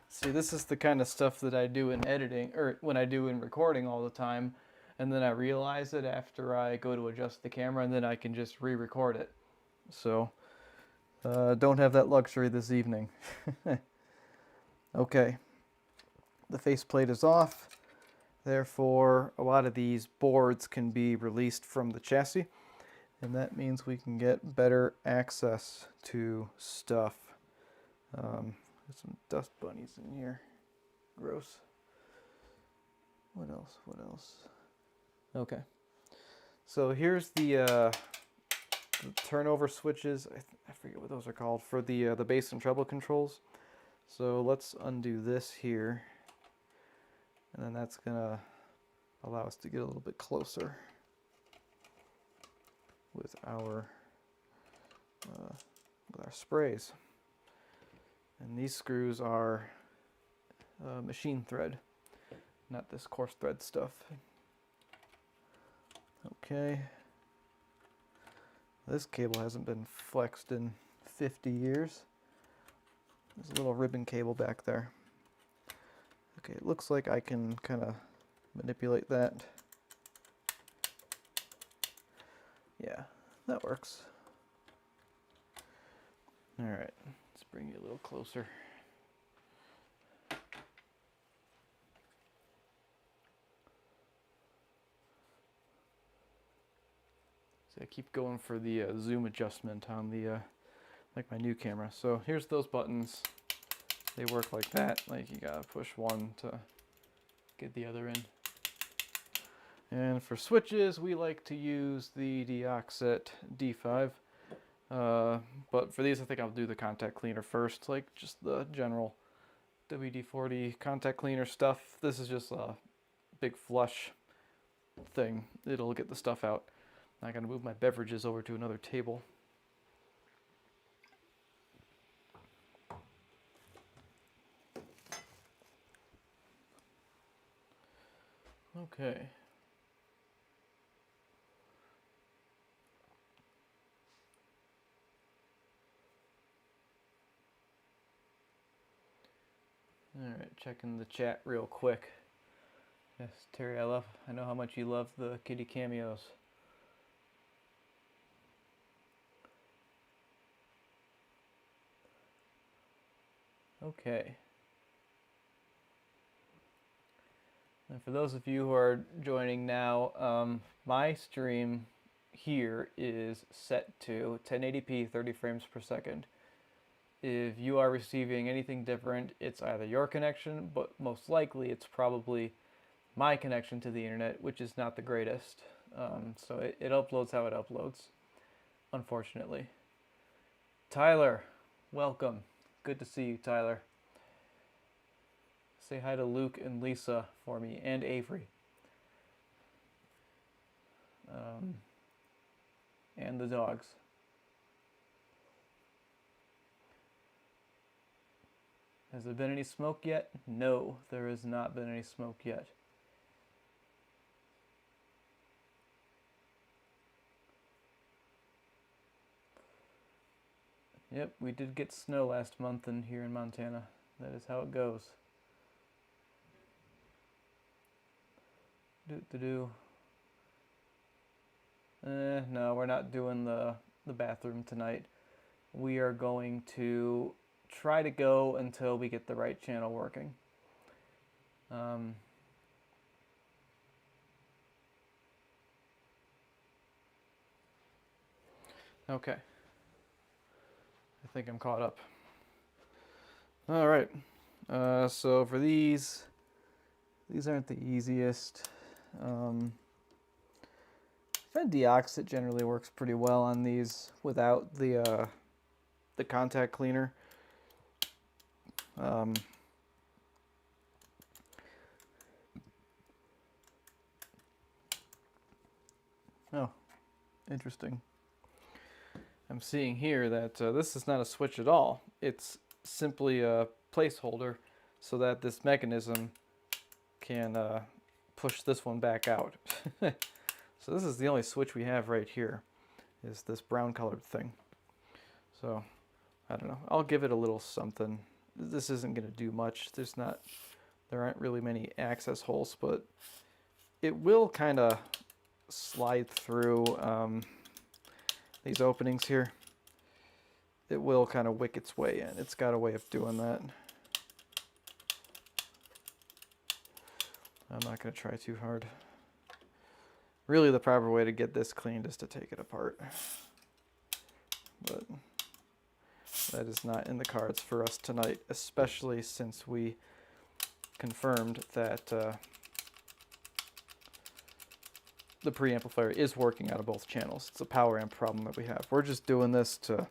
See, this is the kind of stuff that I do in editing, or when I do in recording all the time, and then I realize it after I go to adjust the camera, and then I can just re-record it. So, don't have that luxury this evening. Okay, the faceplate is off. Therefore, a lot of these boards can be released from the chassis, and that means we can get better access to stuff. There's some dust bunnies in here. Gross. What else? What else? Okay. So here's the turnover switches. I forget what those are called for the bass and treble controls. So let's undo this here, and then that's gonna allow us to get a little bit closer with our sprays. And these screws are machine thread, not this coarse thread stuff. Okay. This cable hasn't been flexed in 50 years. There's a little ribbon cable back there. Okay, it looks like I can kind of manipulate that. Yeah, that works. All right, let's bring you a little closer. See, I keep going for the zoom adjustment on the like my new camera. So here's those buttons. They work like that. Like you gotta push one to get the other in. And for switches, we like to use the Deoxit D5. But for these, I think I'll do the contact cleaner first, like just the general WD-40 contact cleaner stuff. This is just a big flush thing. It'll get the stuff out. I gotta move my beverages over to another table. Okay. All right, checking the chat real quick. Yes, Terry, I know how much you love the kitty cameos. Okay. And for those of you who are joining now, my stream here is set to 1080p 30 frames per second. If you are receiving anything different, it's either your connection, but most likely it's probably my connection to the internet, which is not the greatest. So it uploads how it uploads, unfortunately. Tyler, welcome. Good to see you, Tyler. Say hi to Luke and Lisa for me, and Avery. And the dogs. Has there been any smoke yet? No, there has not been any smoke yet. Yep, we did get snow last month here in Montana. That is how it goes. No, we're not doing the bathroom tonight. We are going to try to go until we get the right channel working. Okay. I think I'm caught up. All right. So for these aren't the easiest. Fendioxit generally works pretty well on these without the contact cleaner. Oh, interesting. I'm seeing here that this is not a switch at all. It's simply a placeholder so that this mechanism can push this one back out. So this is the only switch we have right here, is this brown colored thing. So I don't know, I'll give it a little something. This isn't going to do much. There aren't really many access holes, but it will kind of slide through these openings here. It will kind of wick its way in. It's got a way of doing that. I'm not going to try too hard. Really, the proper way to get this cleaned is to take it apart. But that is not in the cards for us tonight, especially since we confirmed that the preamplifier is working out of both channels. It's a power amp problem that we have. We're just doing this to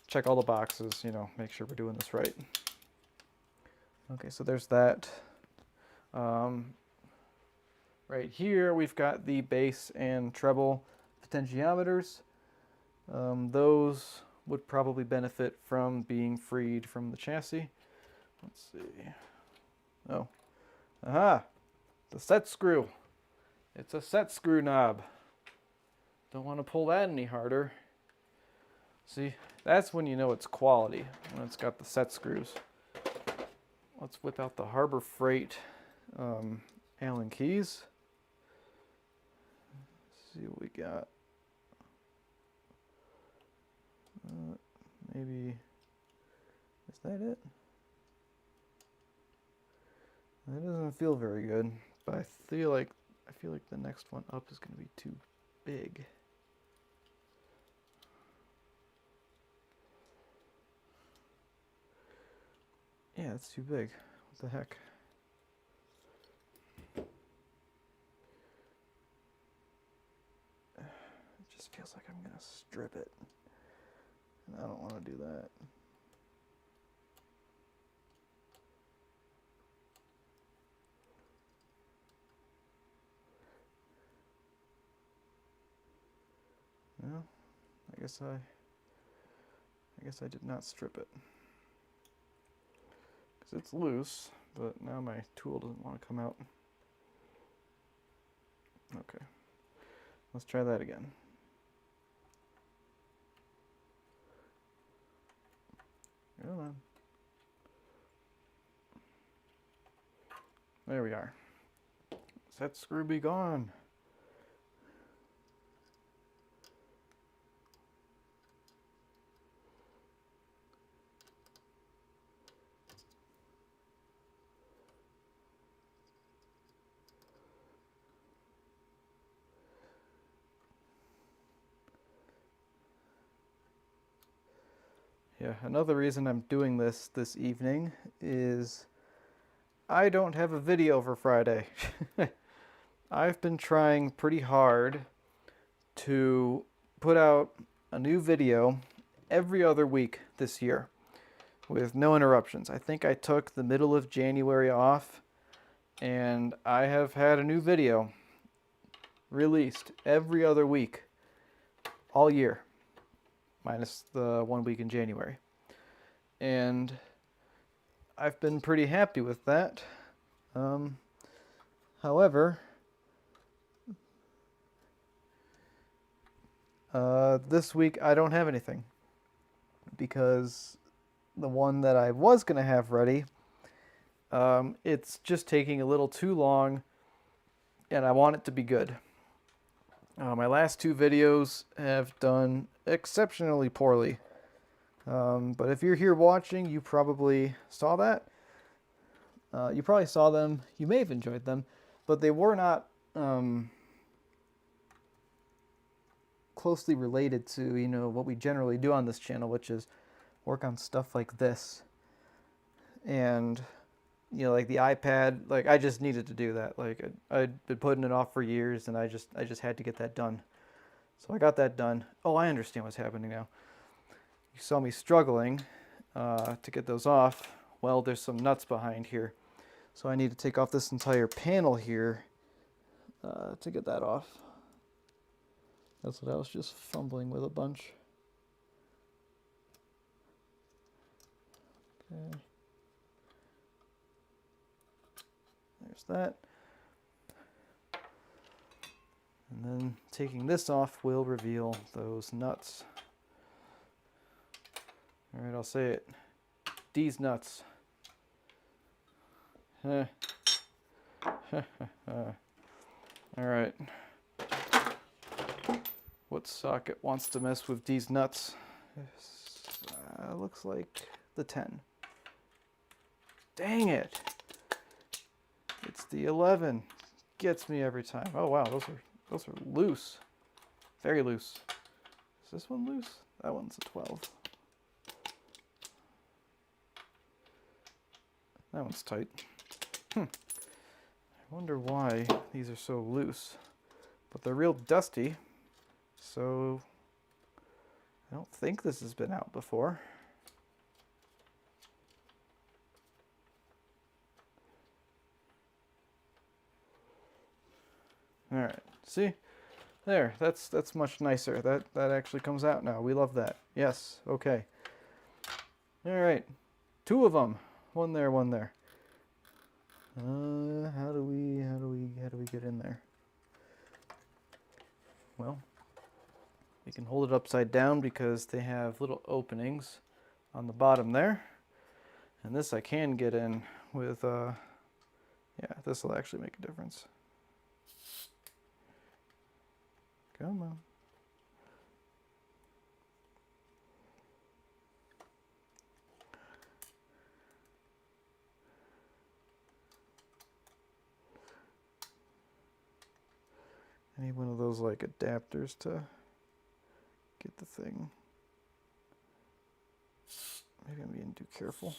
check all the boxes, you know, make sure we're doing this right. Okay, so there's that. Right here, we've got the bass and treble potentiometers. Those would probably benefit from being freed from the chassis. Let's see. Oh, aha, the set screw. It's a set screw knob. Don't want to pull that any harder. See, that's when you know it's quality, when it's got the set screws. Let's whip out the Harbor Freight Allen keys. Let's see what we got. Maybe, is that it? That doesn't feel very good, but I feel like the next one up is going to be too big. Yeah, it's too big. What the heck? It just feels like I'm going to strip it. And I don't want to do that. No, I guess I did not strip it. Because it's loose, but now my tool doesn't want to come out. Okay, let's try that again. Come on. There we are. Set screw be gone. Yeah, another reason I'm doing this evening is I don't have a video for Friday. I've been trying pretty hard to put out a new video every other week this year with no interruptions. I think I took the middle of January off, and I have had a new video released every other week all year, minus the 1 week in January. And I've been pretty happy with that. However, this week I don't have anything, because the one that I was going to have ready, it's just taking a little too long, and I want it to be good. My last two videos have done exceptionally poorly. But if you're here watching, you probably saw that. You probably saw them. You may have enjoyed them, but they were not closely related to, you know, what we generally do on this channel, which is work on stuff like this. And, you know, like the iPad, like I just needed to do that. Like I'd been putting it off for years, and I just had to get that done. So I got that done. Oh, I understand what's happening now. You saw me struggling to get those off. Well, there's some nuts behind here. So I need to take off this entire panel here to get that off. That's what I was just fumbling with a bunch. Okay. There's that. And then taking this off will reveal those nuts. All right, I'll say it. These nuts. All right. What socket wants to mess with these nuts? Looks like the 10. Dang it! It's the 11. Gets me every time. Oh wow, those are loose. Very loose. Is this one loose? That one's a 12. That one's tight. I wonder why these are so loose. But they're real dusty, so I don't think this has been out before. All right, see? There, that's much nicer. That actually comes out now. We love that. Yes, okay. All right, 2 of them. One there, one there. How do we get in there? Well, we can hold it upside down because they have little openings on the bottom there. And this I can get in with, yeah, this will actually make a difference. Come on. I need one of those like adapters to get the thing. Maybe I'm being too careful.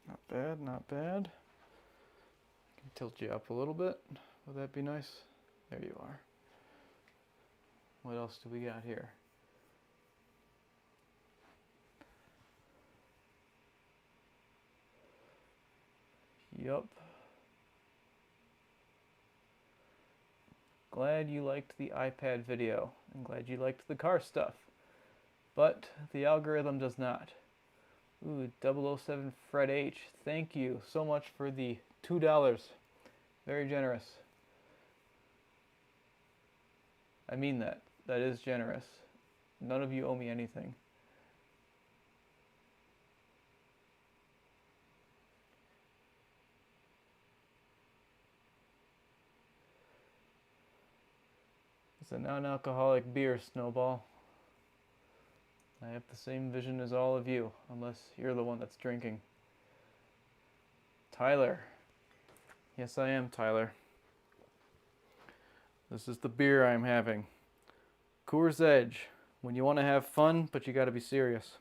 Not bad, not bad. I can tilt you up a little bit. Would that be nice? There you are. What else do we got here? Yup. Glad you liked the iPad video. I'm glad you liked the car stuff. But the algorithm does not. Ooh, 007 Fred H. Thank you so much for the $2. Very generous. I mean that. That is generous. None of you owe me anything. It's a non-alcoholic beer, Snowball. I have the same vision as all of you, unless you're the one that's drinking. Tyler. Yes, I am, Tyler. This is the beer I'm having. Coors Edge. When you want to have fun, but you got to be serious.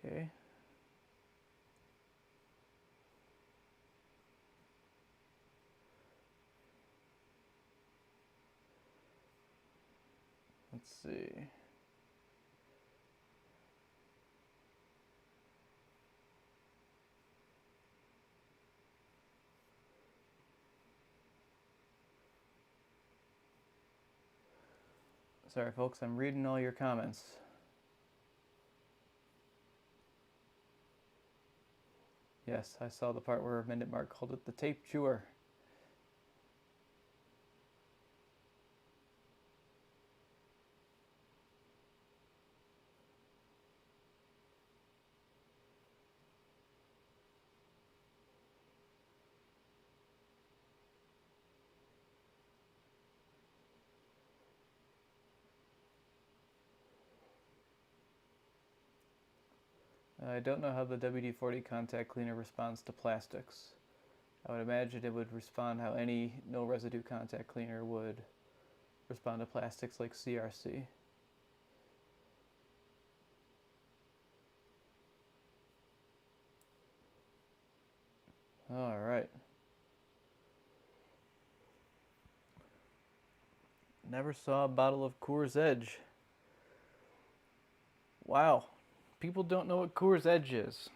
Okay. Let's see. Sorry, folks, I'm reading all your comments. Yes, I saw the part where Minute Mark called it the tape chewer. I don't know how the WD-40 contact cleaner responds to plastics. I would imagine it would respond how any no residue contact cleaner would respond to plastics like CRC. All right. Never saw a bottle of Coors Edge. Wow. People don't know what Coors Edge is.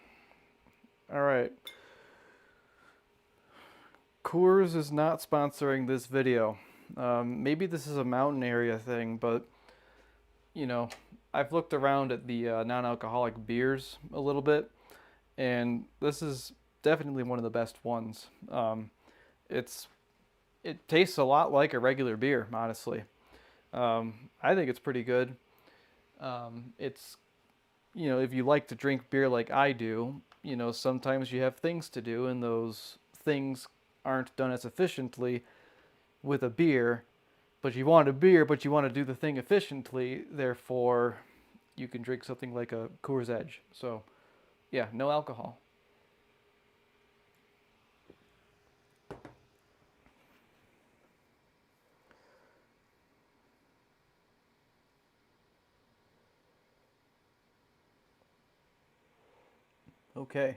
All right. Coors is not sponsoring this video. Maybe this is a mountain area thing, but you know, I've looked around at the non-alcoholic beers a little bit, and this is definitely one of the best ones. It tastes a lot like a regular beer, honestly. I think it's pretty good. It's, you know, if you like to drink beer like I do, you know, sometimes you have things to do, and those things aren't done as efficiently with a beer, but you want a beer, but you want to do the thing efficiently, therefore you can drink something like a Coors Edge. So, yeah, no alcohol. Okay.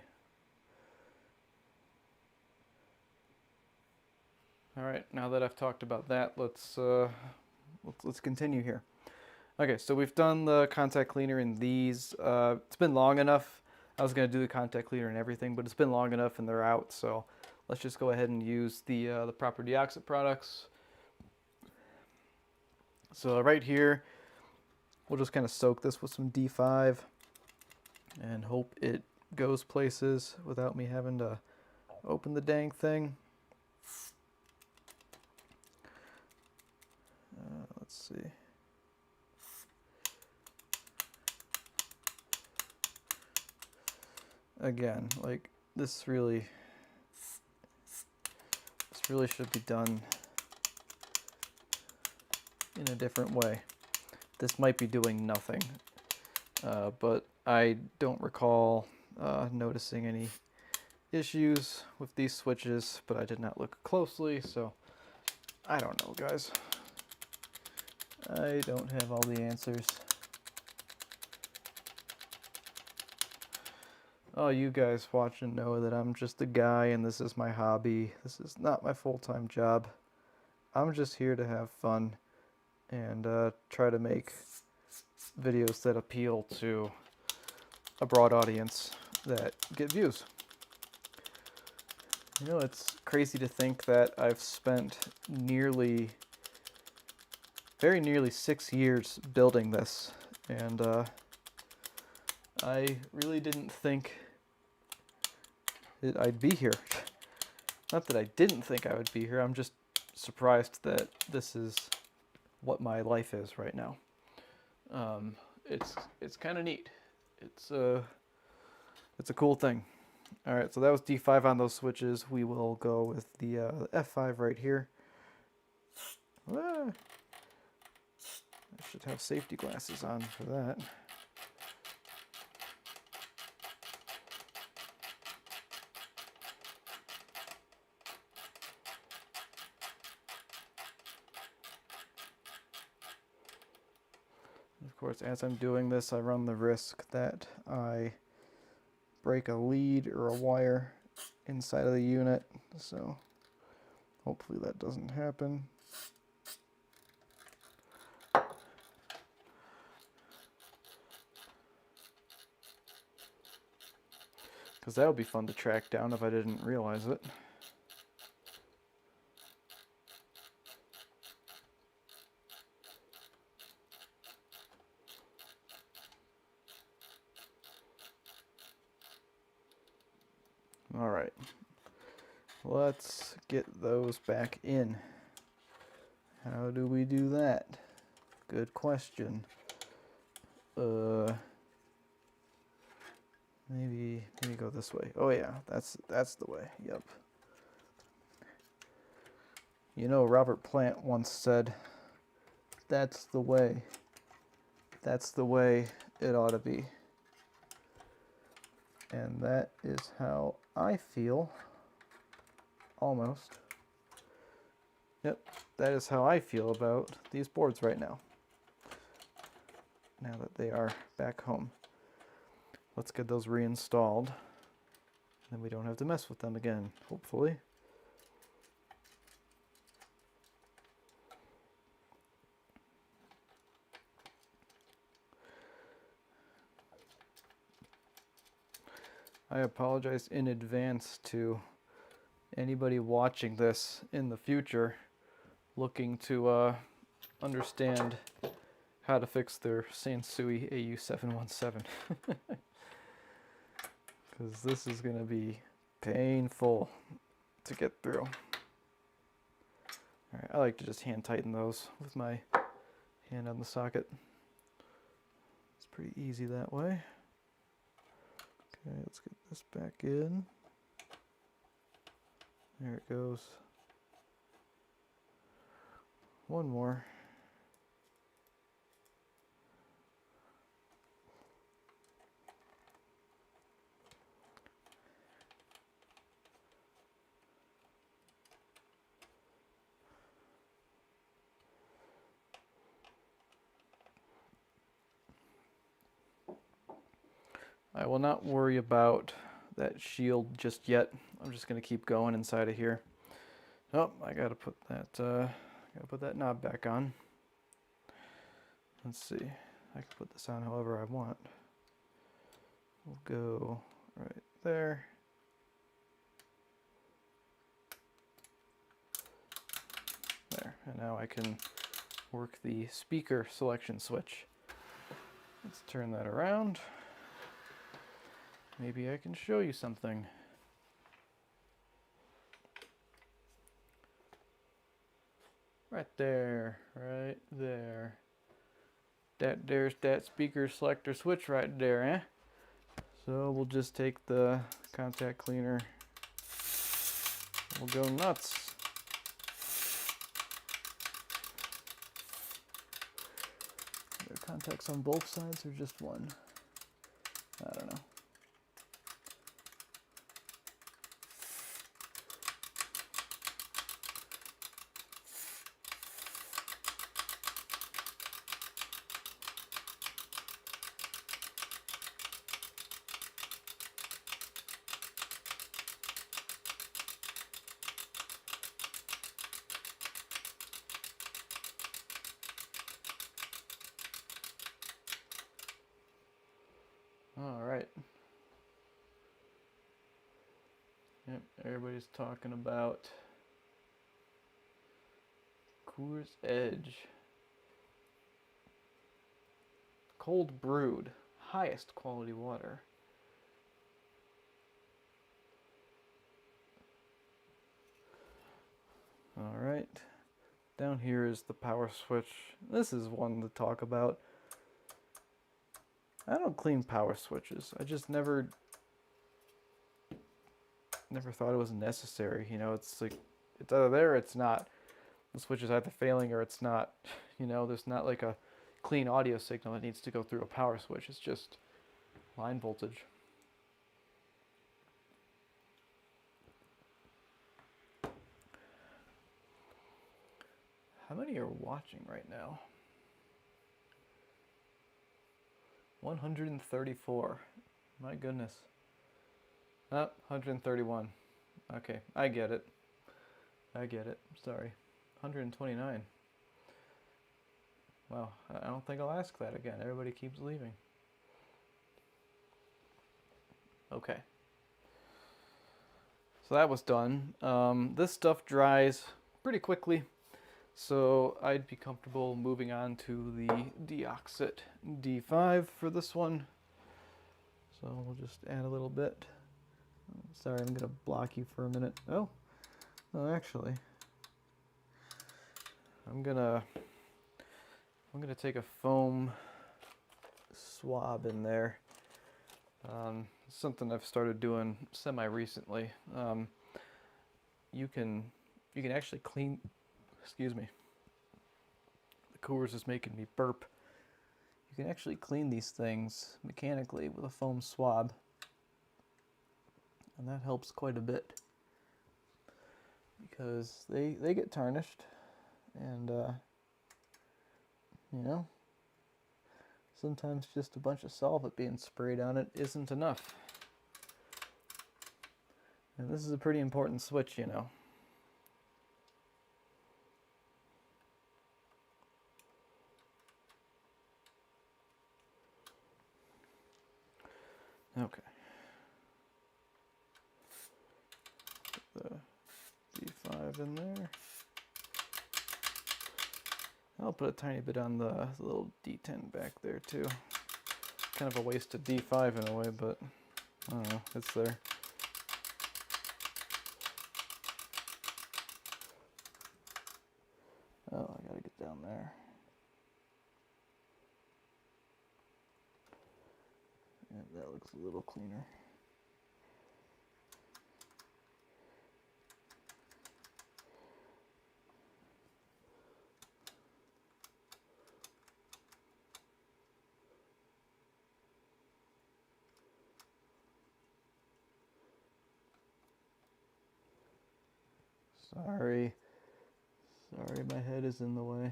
All right, now that I've talked about that, let's continue here. Okay, so we've done the contact cleaner in these. It's been long enough. I was going to do the contact cleaner and everything, but it's been long enough and they're out, so let's just go ahead and use the proper deoxit products. So right here, we'll just kind of soak this with some D5 and hope it goes places without me having to open the dang thing. Let's see. Again, like this really should be done in a different way. This might be doing nothing, but I don't recall noticing any issues with these switches, but I did not look closely, so I don't know, guys. I don't have all the answers. Oh, you guys watching know that I'm just a guy and this is my hobby. This is not my full-time job. I'm just here to have fun and try to make videos that appeal to a broad audience that get views. You know, it's crazy to think that I've spent very nearly 6 years building this, and I really didn't think that I'd be here. Not that I didn't think I would be here, I'm just surprised that this is what my life is right now. It's kind of neat. It's a cool thing. All right, so that was D5 on those switches. We will go with the F5 right here. I should have safety glasses on for that. Of course, as I'm doing this, I run the risk that I break a lead or a wire inside of the unit, so hopefully that doesn't happen. Because that would be fun to track down if I didn't realize it. All right, let's get those back in. How do we do that? Good question. Maybe go this way. Oh yeah, that's the way. Yep. You know, Robert Plant once said, "That's the way. That's the way it ought to be." And that is how I feel. Almost. Yep, that is how I feel about these boards right now. Now that they are back home. Let's get those reinstalled. Then we don't have to mess with them again, hopefully. I apologize in advance to anybody watching this in the future looking to understand how to fix their Sansui AU-717. Because this is going to be painful to get through. Alright, I like to just hand tighten those with my hand on the socket. It's pretty easy that way. Okay, let's get this back in. There it goes. One more. I will not worry about that shield just yet. I'm just going to keep going inside of here. Oh, I gotta put that knob back on. Let's see. I can put this on however I want. We'll go right there. There. And now I can work the speaker selection switch. Let's turn that around. Maybe I can show you something. Right there, right there. There's that speaker selector switch right there, eh? So we'll just take the contact cleaner. We'll go nuts. Are there contacts on both sides or just one? I don't know. All right. Yep, everybody's talking about Coors Edge. Cold brewed, highest quality water. All right. Down here is the power switch. This is one to talk about. I don't clean power switches. I just never thought it was necessary. You know, it's like, it's either there or it's not. The switch is either failing or it's not. You know, there's not like a clean audio signal that needs to go through a power switch. It's just line voltage. How many are watching right now? 134. My goodness. Oh, 131. Okay, I get it. Sorry. 129. Well, I don't think I'll ask that again. Everybody keeps leaving. Okay. So that was done. This stuff dries pretty quickly, so I'd be comfortable moving on to the Deoxit D5 for this one. So we'll just add a little bit. Sorry, I'm gonna block you for a minute. Oh, actually, I'm gonna take a foam swab in there. Something I've started doing semi-recently. You can actually clean. Excuse me. The Coors is making me burp. You can actually clean these things mechanically with a foam swab, and that helps quite a bit because they get tarnished, and you know, sometimes just a bunch of solvent being sprayed on it isn't enough. And this is a pretty important switch, you know. Okay. Put the D5 in there. I'll put a tiny bit on the little D10 back there too. Kind of a wasted D5 in a way, but I don't know, it's there. Oh, I gotta get down there. Yeah, that looks a little cleaner. Sorry, my head is in the way.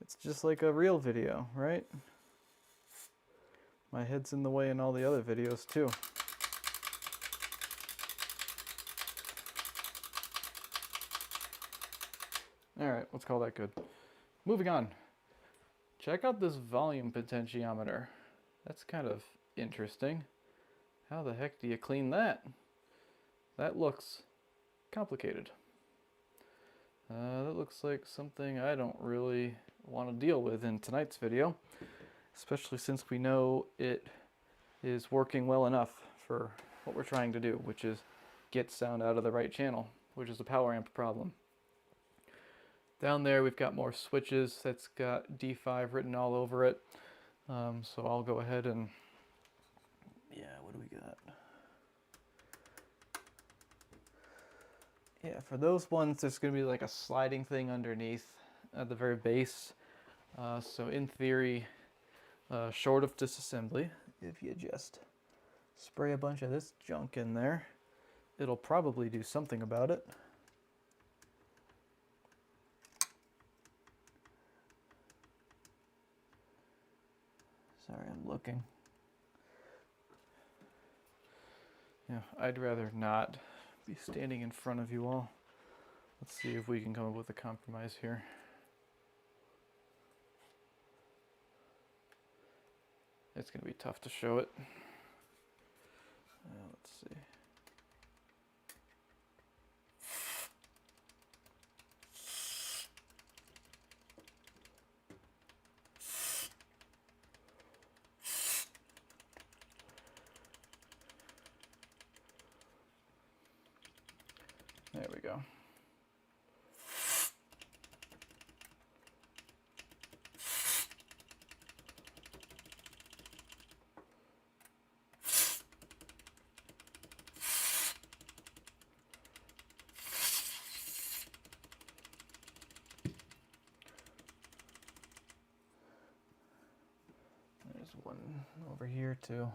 It's just like a real video, right? My head's in the way in all the other videos too. Alright, let's call that good. Moving on. Check out this volume potentiometer. That's kind of interesting. How the heck do you clean that? That looks complicated. That looks like something I don't really want to deal with in tonight's video, especially since we know it is working well enough for what we're trying to do, which is get sound out of the right channel, which is a power amp problem. Down there we've got more switches that's got D5 written all over it. So I'll go ahead and, yeah, what do we got? Yeah, for those ones, there's going to be like a sliding thing underneath at the very base. So in theory, short of disassembly, if you just spray a bunch of this junk in there, it'll probably do something about it. Sorry, I'm looking. Yeah, I'd rather not be standing in front of you all. Let's see if we can come up with a compromise here. It's going to be tough to show it. Let's see. There we go. There's one over here too.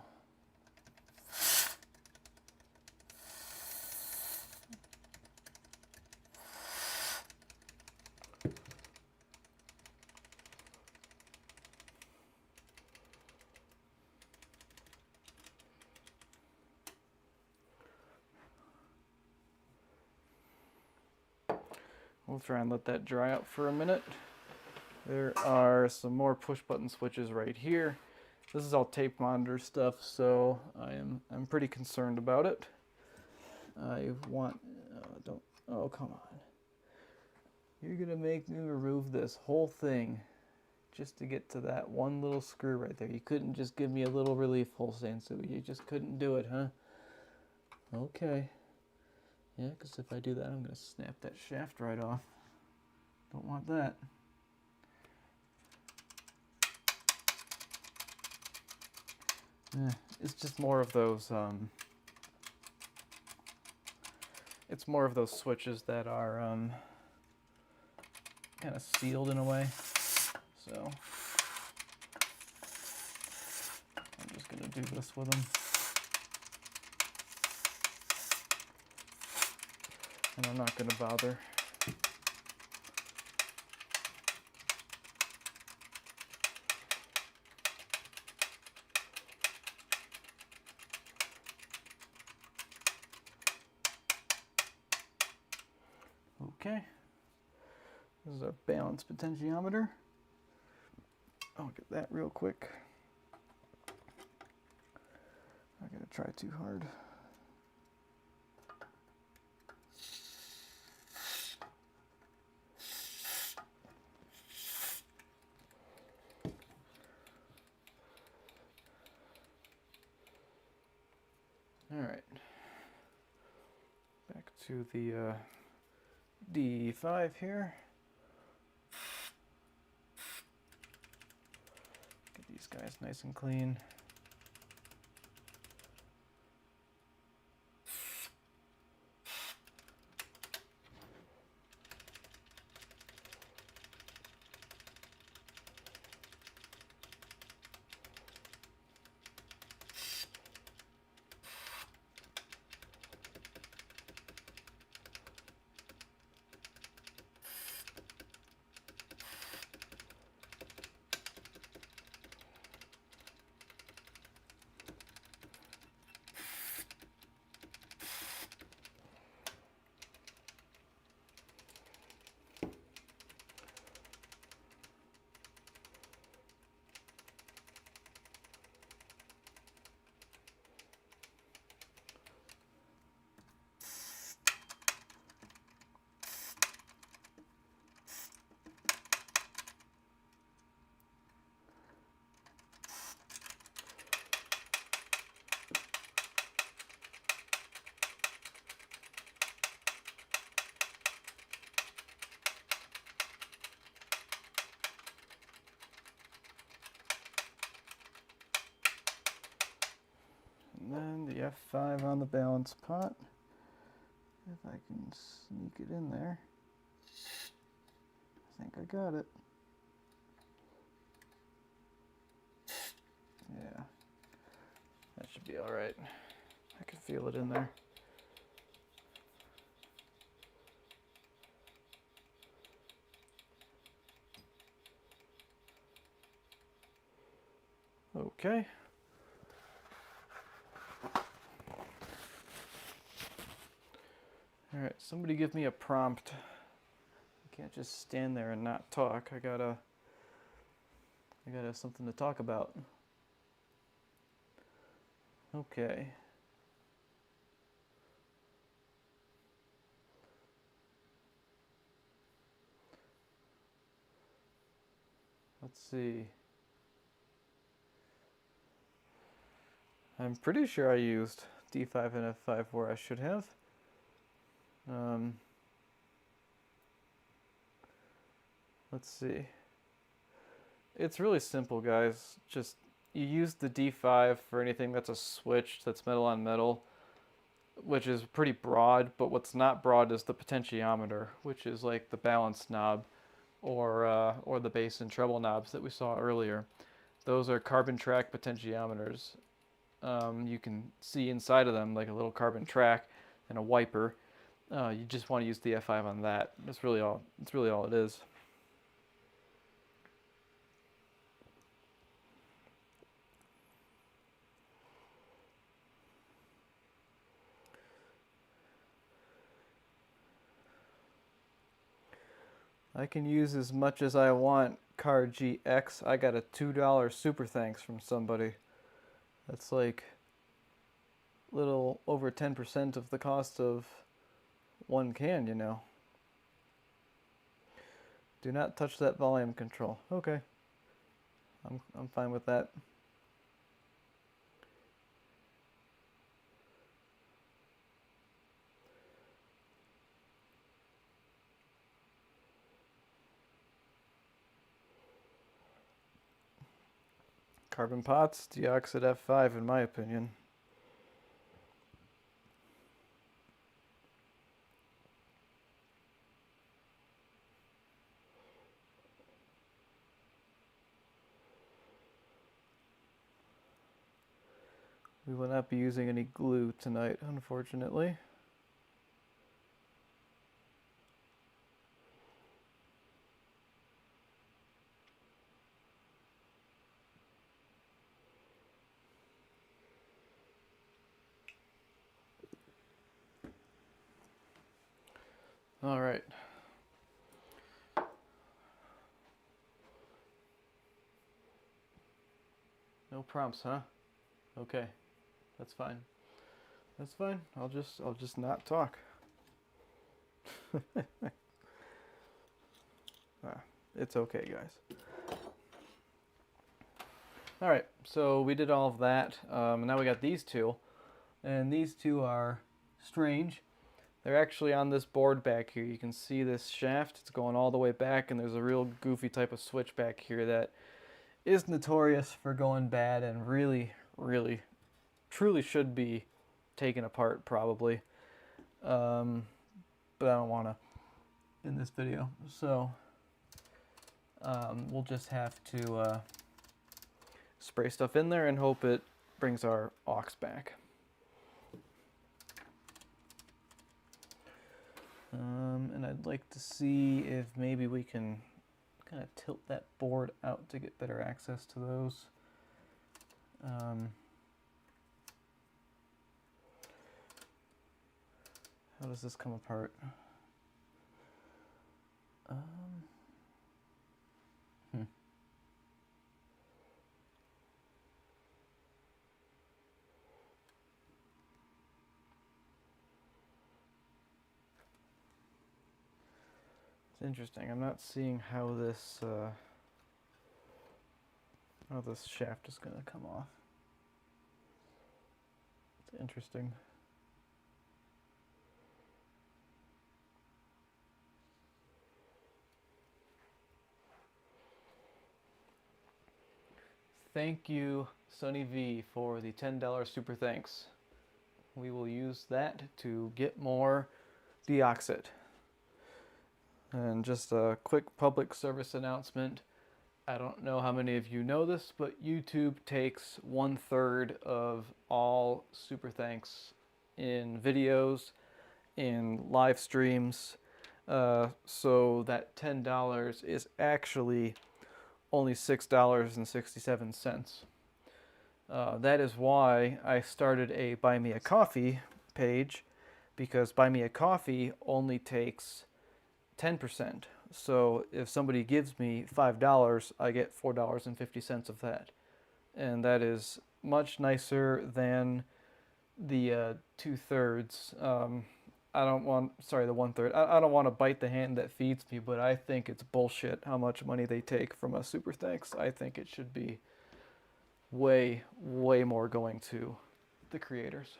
We'll try and let that dry out for a minute. There are some more push button switches right here. This is all tape monitor stuff, so I'm pretty concerned about it. I want oh come on. You're gonna make me remove this whole thing just to get to that one little screw right there. You couldn't just give me a little relief hole, Sansui. You just couldn't do it, huh? Okay. Yeah, because if I do that, I'm going to snap that shaft right off. Don't want that. It's just more of those, it's more of those switches that are kind of sealed in a way. So I'm just going to do this with them. And I'm not going to bother. Okay, this is our balance potentiometer. I'll get that real quick. I'm gonna try too hard. All right, back to the D5 here. Get these guys nice and clean. And then the F5 on the balance pot. If I can sneak it in there. I think I got it. Yeah, that should be all right. I can feel it in there. Okay. All right, somebody give me a prompt. I can't just stand there and not talk. I gotta have something to talk about. Okay. Let's see. I'm pretty sure I used D5 and F5 where I should have. Let's see. It's really simple, guys. Just you use the D5 for anything that's a switch that's metal on metal, which is pretty broad, but what's not broad is the potentiometer, which is like the balance knob or the bass and treble knobs that we saw earlier. Those are carbon track potentiometers. You can see inside of them like a little carbon track and a wiper. You just want to use the F5 on that. That's really all. That's really all it is. I can use as much as I want Car GX. I got a $2 super thanks from somebody. That's like a little over 10% of the cost of one can, you know. Do not touch that volume control. Okay. I'm fine with that. Carbon pots, deoxide F5 in my opinion. We will not be using any glue tonight, unfortunately. All right. No prompts, huh? Okay. That's fine. That's fine. I'll just not talk. It's okay, guys. All right, so we did all of that. Now we got these two, and these two are strange. They're actually on this board back here. You can see this shaft. It's going all the way back, and there's a real goofy type of switch back here that is notorious for going bad and really, really, truly should be taken apart probably. But I don't want to in this video. So we'll just have to spray stuff in there and hope it brings our aux back. And I'd like to see if maybe we can kind of tilt that board out to get better access to those. How does this come apart? It's interesting. I'm not seeing how this shaft is going to come off. It's interesting. Thank you, Sunny V, for the $10 super thanks. We will use that to get more deoxit. And just a quick public service announcement. I don't know how many of you know this, but YouTube takes 1/3 of all super thanks in videos, in live streams. So that $10 is actually only $6.67. That is why I started a Buy Me a Coffee page, because Buy Me a Coffee only takes 10%. So if somebody gives me $5, I get $4.50 of that. And that is much nicer than the 2/3. The 1/3. I don't want to bite the hand that feeds me, but I think it's bullshit how much money they take from a super thanks. I think it should be way, way more going to the creators.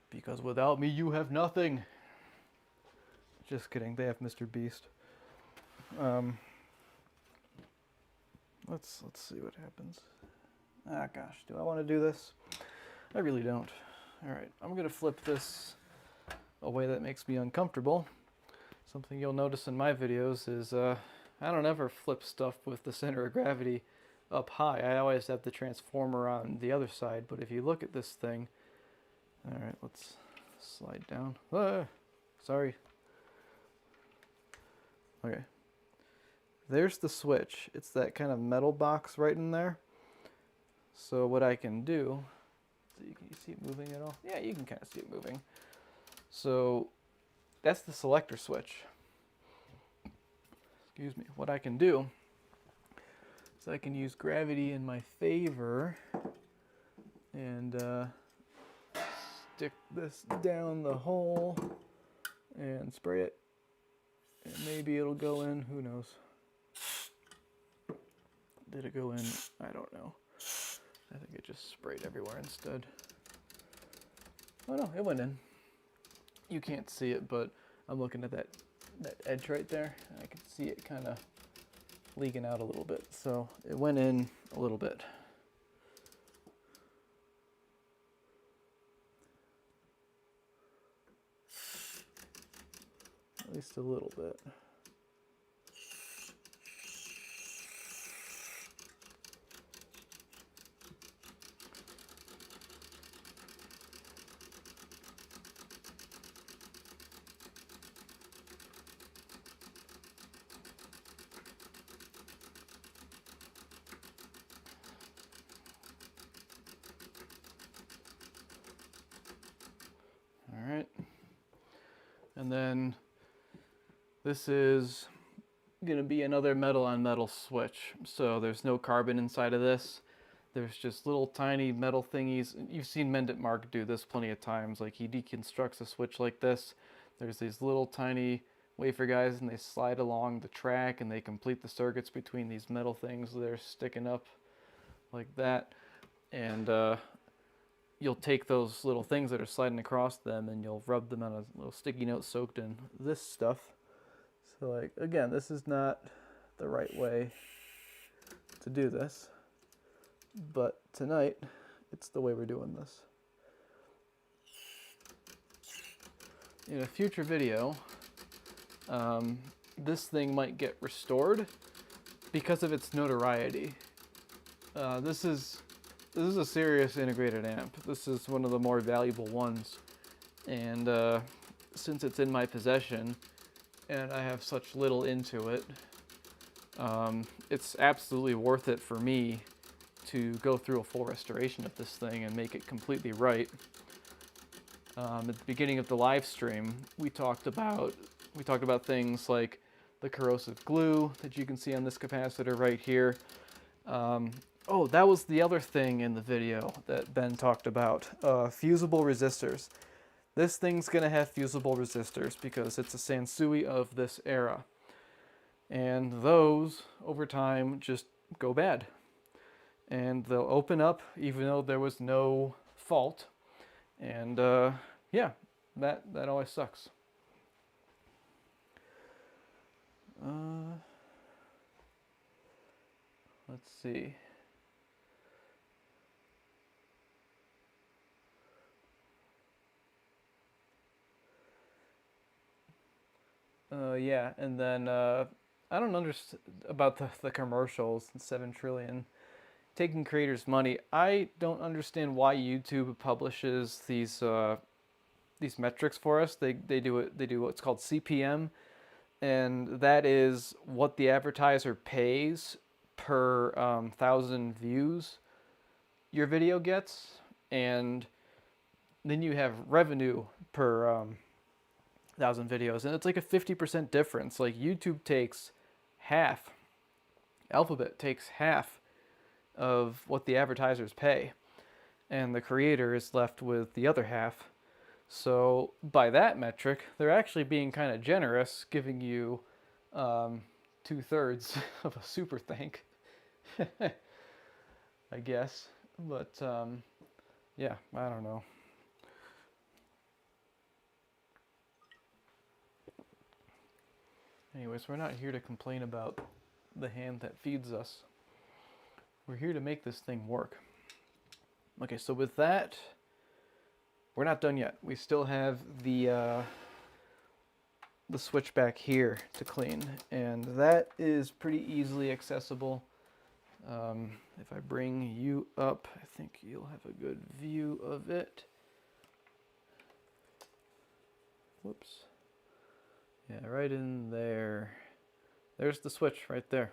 Because without me, you have nothing. Just kidding. They have Mr. Beast. Let's see what happens. Ah, gosh, do I want to do this? I really don't. All right, I'm gonna flip this a way that makes me uncomfortable. Something you'll notice in my videos is I don't ever flip stuff with the center of gravity up high. I always have the transformer on the other side. But if you look at this thing, all right, let's slide down. Sorry. Okay. There's the switch. It's that kind of metal box right in there. So what I can do, can you see it moving at all? Yeah, you can kind of see it moving. So that's the selector switch. Excuse me. What I can do is I can use gravity in my favor and stick this down the hole and spray it. And maybe it'll go in, who knows. Did it go in? I don't know. I think it just sprayed everywhere instead. Oh no, it went in. You can't see it, but I'm looking at that edge right there. I can see it kind of leaking out a little bit. So it went in a little bit. At least a little bit. All right. And then this is going to be another metal on metal switch. So there's no carbon inside of this. There's just little tiny metal thingies. You've seen Mendit Mark do this plenty of times. Like he deconstructs a switch like this. There's these little tiny wafer guys and they slide along the track and they complete the circuits between these metal things that are sticking up like that. And you'll take those little things that are sliding across them and you'll rub them on a little sticky note soaked in this stuff. So like, again, this is not the right way to do this, but tonight it's the way we're doing this. In a future video, this thing might get restored because of its notoriety. This is a serious integrated amp. This is one of the more valuable ones. And since it's in my possession and I have such little into it, it's absolutely worth it for me to go through a full restoration of this thing and make it completely right. At the beginning of the live stream, we talked about things like the corrosive glue that you can see on this capacitor right here. Oh, that was the other thing in the video that Ben talked about, fusible resistors. This thing's gonna have fusible resistors because it's a Sansui of this era. And those, over time, just go bad. And they'll open up even though there was no fault. And yeah, that always sucks. Let's see. Yeah, and then I don't understand about the commercials, 7 trillion, taking creators' money. I don't understand why YouTube publishes these metrics for us. They do what's called CPM, and that is what the advertiser pays per 1,000 views your video gets, and then you have revenue per 1,000 videos, and it's like a 50% difference. Like YouTube takes half, Alphabet takes half of what the advertisers pay, and the creator is left with the other half. So by that metric, they're actually being kind of generous, giving you 2/3 of a super thank, I guess. But yeah, I don't know. Anyways, we're not here to complain about the hand that feeds us. We're here to make this thing work. Okay, so with that, we're not done yet. We still have the switch back here to clean, and that is pretty easily accessible. If I bring you up, I think you'll have a good view of it. Whoops. Yeah, right in there. There's the switch right there.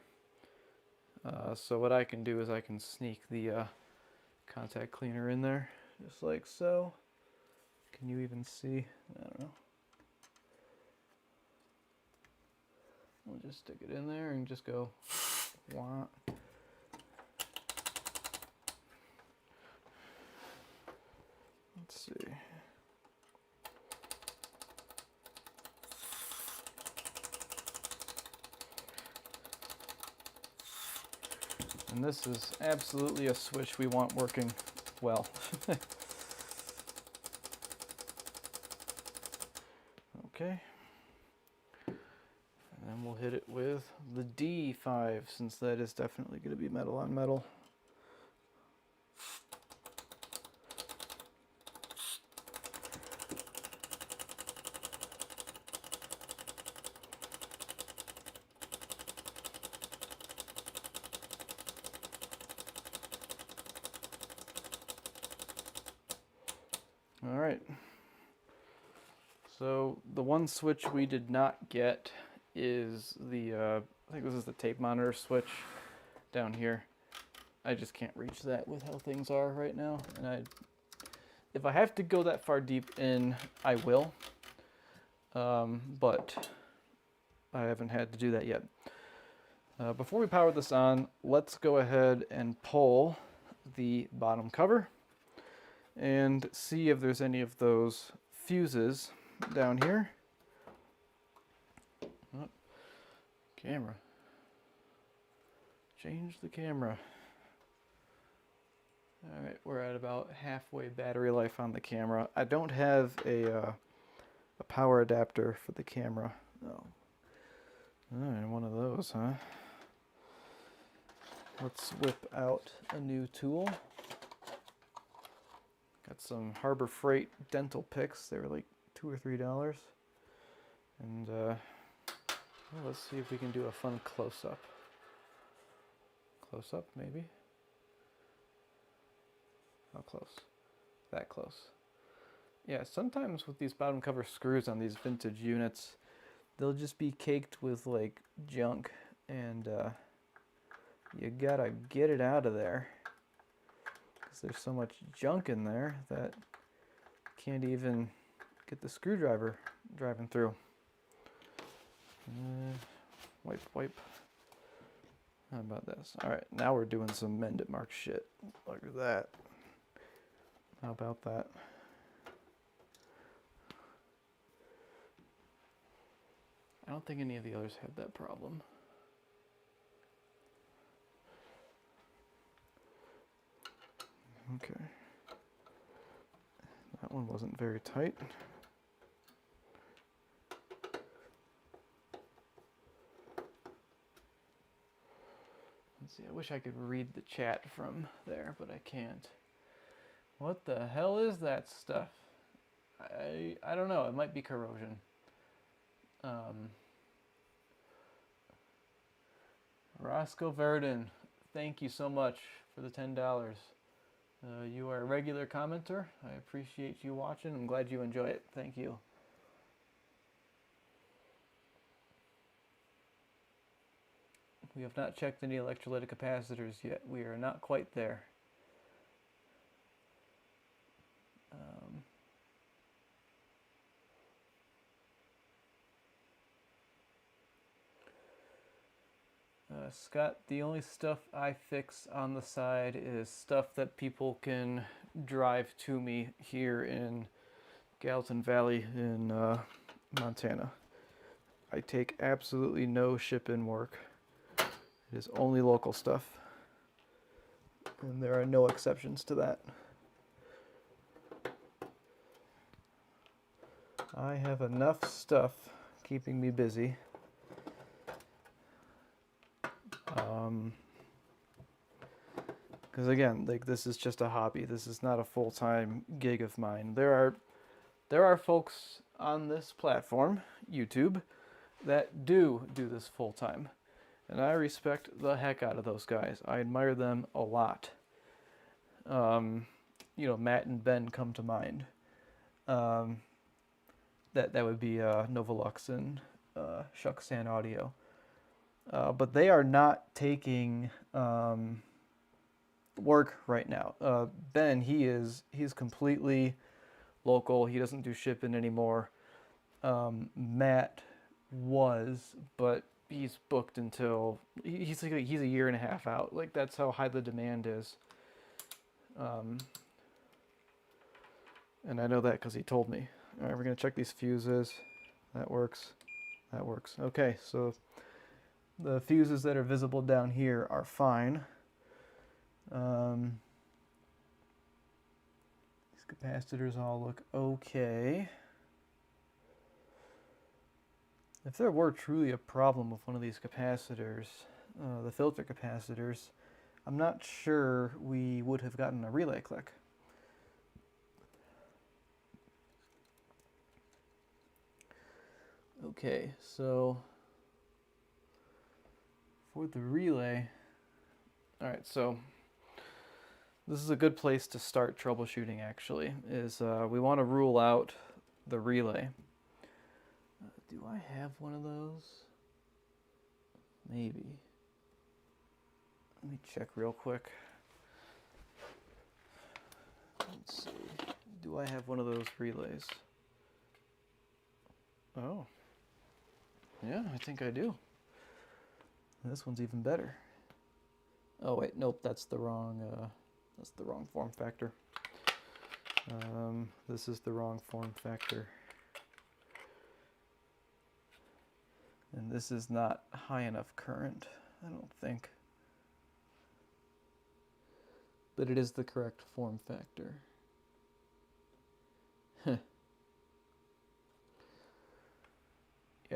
So what I can do is I can sneak the contact cleaner in there, just like so. Can you even see? I don't know. We'll just stick it in there and just go wah. Let's see. And this is absolutely a switch we want working well. Okay. And then we'll hit it with the D5, since that is definitely going to be metal on metal. All right. So the one switch we did not get is the, I think this is the tape monitor switch down here. I just can't reach that with how things are right now. And if I have to go that far deep in, I will. But I haven't had to do that yet. Before we power this on, let's go ahead and pull the bottom cover and see if there's any of those fuses down here. Oh, camera. Change the camera. All right, we're at about halfway battery life on the camera. I don't have a power adapter for the camera. Oh, all right, one of those, huh? Let's whip out a new tool. Got some Harbor Freight dental picks. They were like $2 or $3. And well, let's see if we can do a fun close-up. Close-up, maybe? How close? That close. Yeah, sometimes with these bottom cover screws on these vintage units, they'll just be caked with like junk, and you gotta get it out of there. Because there's so much junk in there that you can't even get the screwdriver driving through. Wipe, wipe. How about this? All right, now we're doing some mend it mark shit. Look at that. How about that? I don't think any of the others had that problem. Okay. That one wasn't very tight. Let's see, I wish I could read the chat from there, but I can't. What the hell is that stuff? I don't know, it might be corrosion. Roscoe Verdon, thank you so much for the $10. You are a regular commenter. I appreciate you watching. I'm glad you enjoy it. Thank you. We have not checked any electrolytic capacitors yet. We are not quite there. Scott, the only stuff I fix on the side is stuff that people can drive to me here in Gallatin Valley in Montana. I take absolutely no ship-in work. It is only local stuff. And there are no exceptions to that. I have enough stuff keeping me busy. Because again, like, this is just a hobby. This is not a full-time gig of mine. There are folks on this platform, YouTube, that do this full-time. And I respect the heck out of those guys. I admire them a lot. You know, Matt and Ben come to mind. That would be Novolux and Shucksan Audio. But they are not taking work right now. Ben, he's completely local. He doesn't do shipping anymore. Matt was, but he's booked until he's a year and a half out. Like, that's how high the demand is. And I know that because he told me. All right, we're gonna check these fuses. That works. That works. Okay, so the fuses that are visible down here are fine. These capacitors all look okay. If there were truly a problem with one of these capacitors, the filter capacitors, I'm not sure we would have gotten a relay click. Okay, so for the relay, all right, so this is a good place to start troubleshooting actually, is we want to rule out the relay. Do I have one of those? Maybe. Let me check real quick. Let's see. Do I have one of those relays? Oh. Yeah, I think I do. This one's even better. Oh wait, nope, that's the wrong form factor. This is the wrong form factor. And this is not high enough current, I don't think. But it is the correct form factor. Yeah,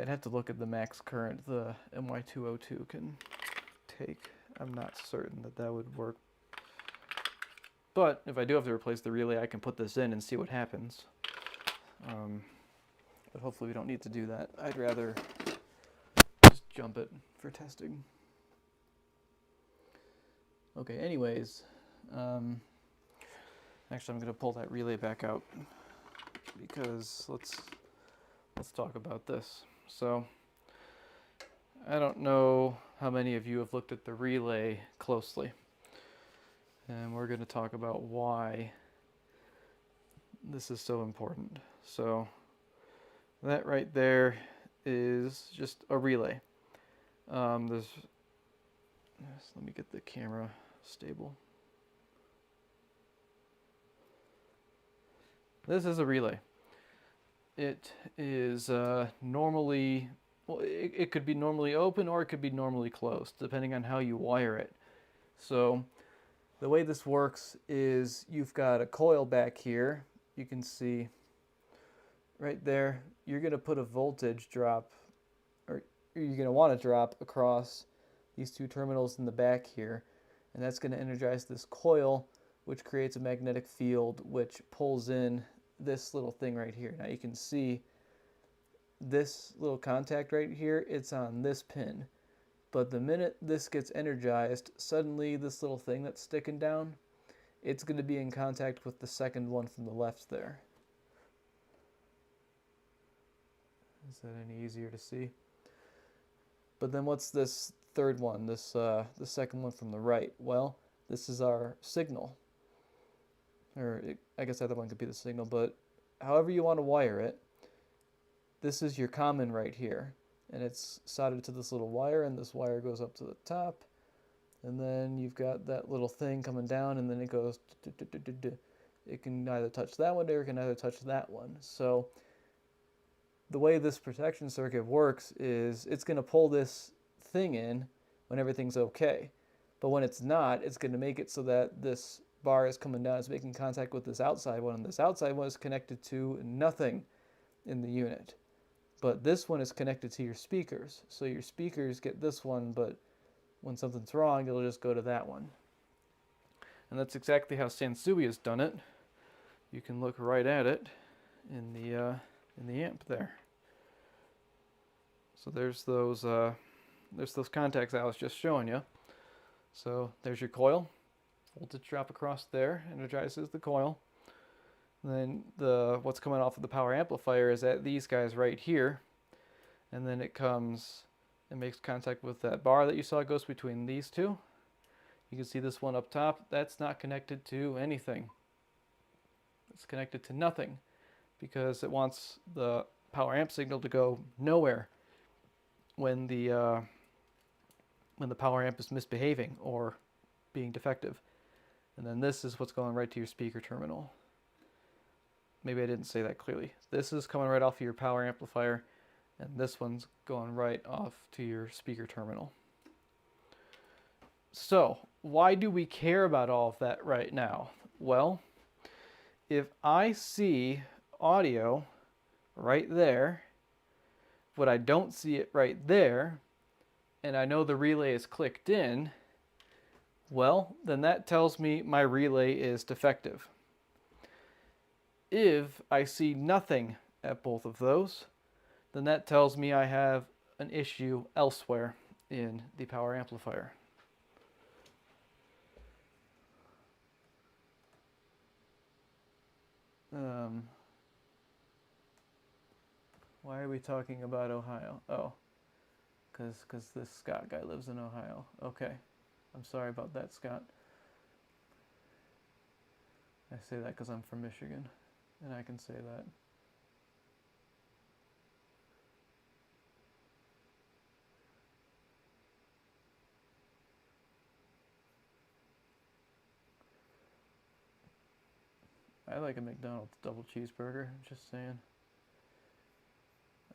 I'd have to look at the max current the MY202 can take. I'm not certain that that would work. But if I do have to replace the relay, I can put this in and see what happens. But hopefully we don't need to do that. I'd rather just jump it for testing. Okay, anyways, actually I'm going to pull that relay back out because let's talk about this. So I don't know how many of you have looked at the relay closely, and we're going to talk about why this is so important. So that right there is just a relay. Let me get the camera stable. This is a relay. It is normally, well, it could be normally open or it could be normally closed, depending on how you wire it. So the way this works is you've got a coil back here. You can see right there, you're going to put a voltage drop, or you're going to want to drop across these two terminals in the back here, and that's going to energize this coil, which creates a magnetic field which pulls in this little thing right here. Now you can see this little contact right here, it's on this pin. But the minute this gets energized, suddenly this little thing that's sticking down, it's going to be in contact with the second one from the left there. Is that any easier to see? But then what's this third one, the second one from the right? Well, this is our signal. I guess either one could be the signal, but however you want to wire it, this is your common right here. And it's soldered to this little wire, and this wire goes up to the top. And then you've got that little thing coming down, and then it goes, it can either touch that one or it can either touch that one. So the way this protection circuit works is it's going to pull this thing in when everything's okay. But when it's not, it's going to make it so that this bar is coming down, it's making contact with this outside one, and this outside one is connected to nothing in the unit. But this one is connected to your speakers. So your speakers get this one, but when something's wrong, it'll just go to that one. And that's exactly how Sansui has done it. You can look right at it in the amp there. So there's those contacts I was just showing you. So there's your coil. Voltage drop across there energizes the coil. And then what's coming off of the power amplifier is at these guys right here, and then it comes and makes contact with that bar that you saw goes between these two. You can see this one up top, that's not connected to anything. It's connected to nothing because it wants the power amp signal to go nowhere when the power amp is misbehaving or being defective. And then this is what's going right to your speaker terminal. Maybe I didn't say that clearly. This is coming right off of your power amplifier, and this one's going right off to your speaker terminal. So why do we care about all of that right now? Well, if I see audio right there, but I don't see it right there, and I know the relay is clicked in, well, then that tells me my relay is defective. If I see nothing at both of those, then that tells me I have an issue elsewhere in the power amplifier. Why are we talking about Ohio? Oh, because this Scott guy lives in Ohio. Okay, I'm sorry about that, Scott. I say that because I'm from Michigan, and I can say that. I like a McDonald's double cheeseburger, just saying.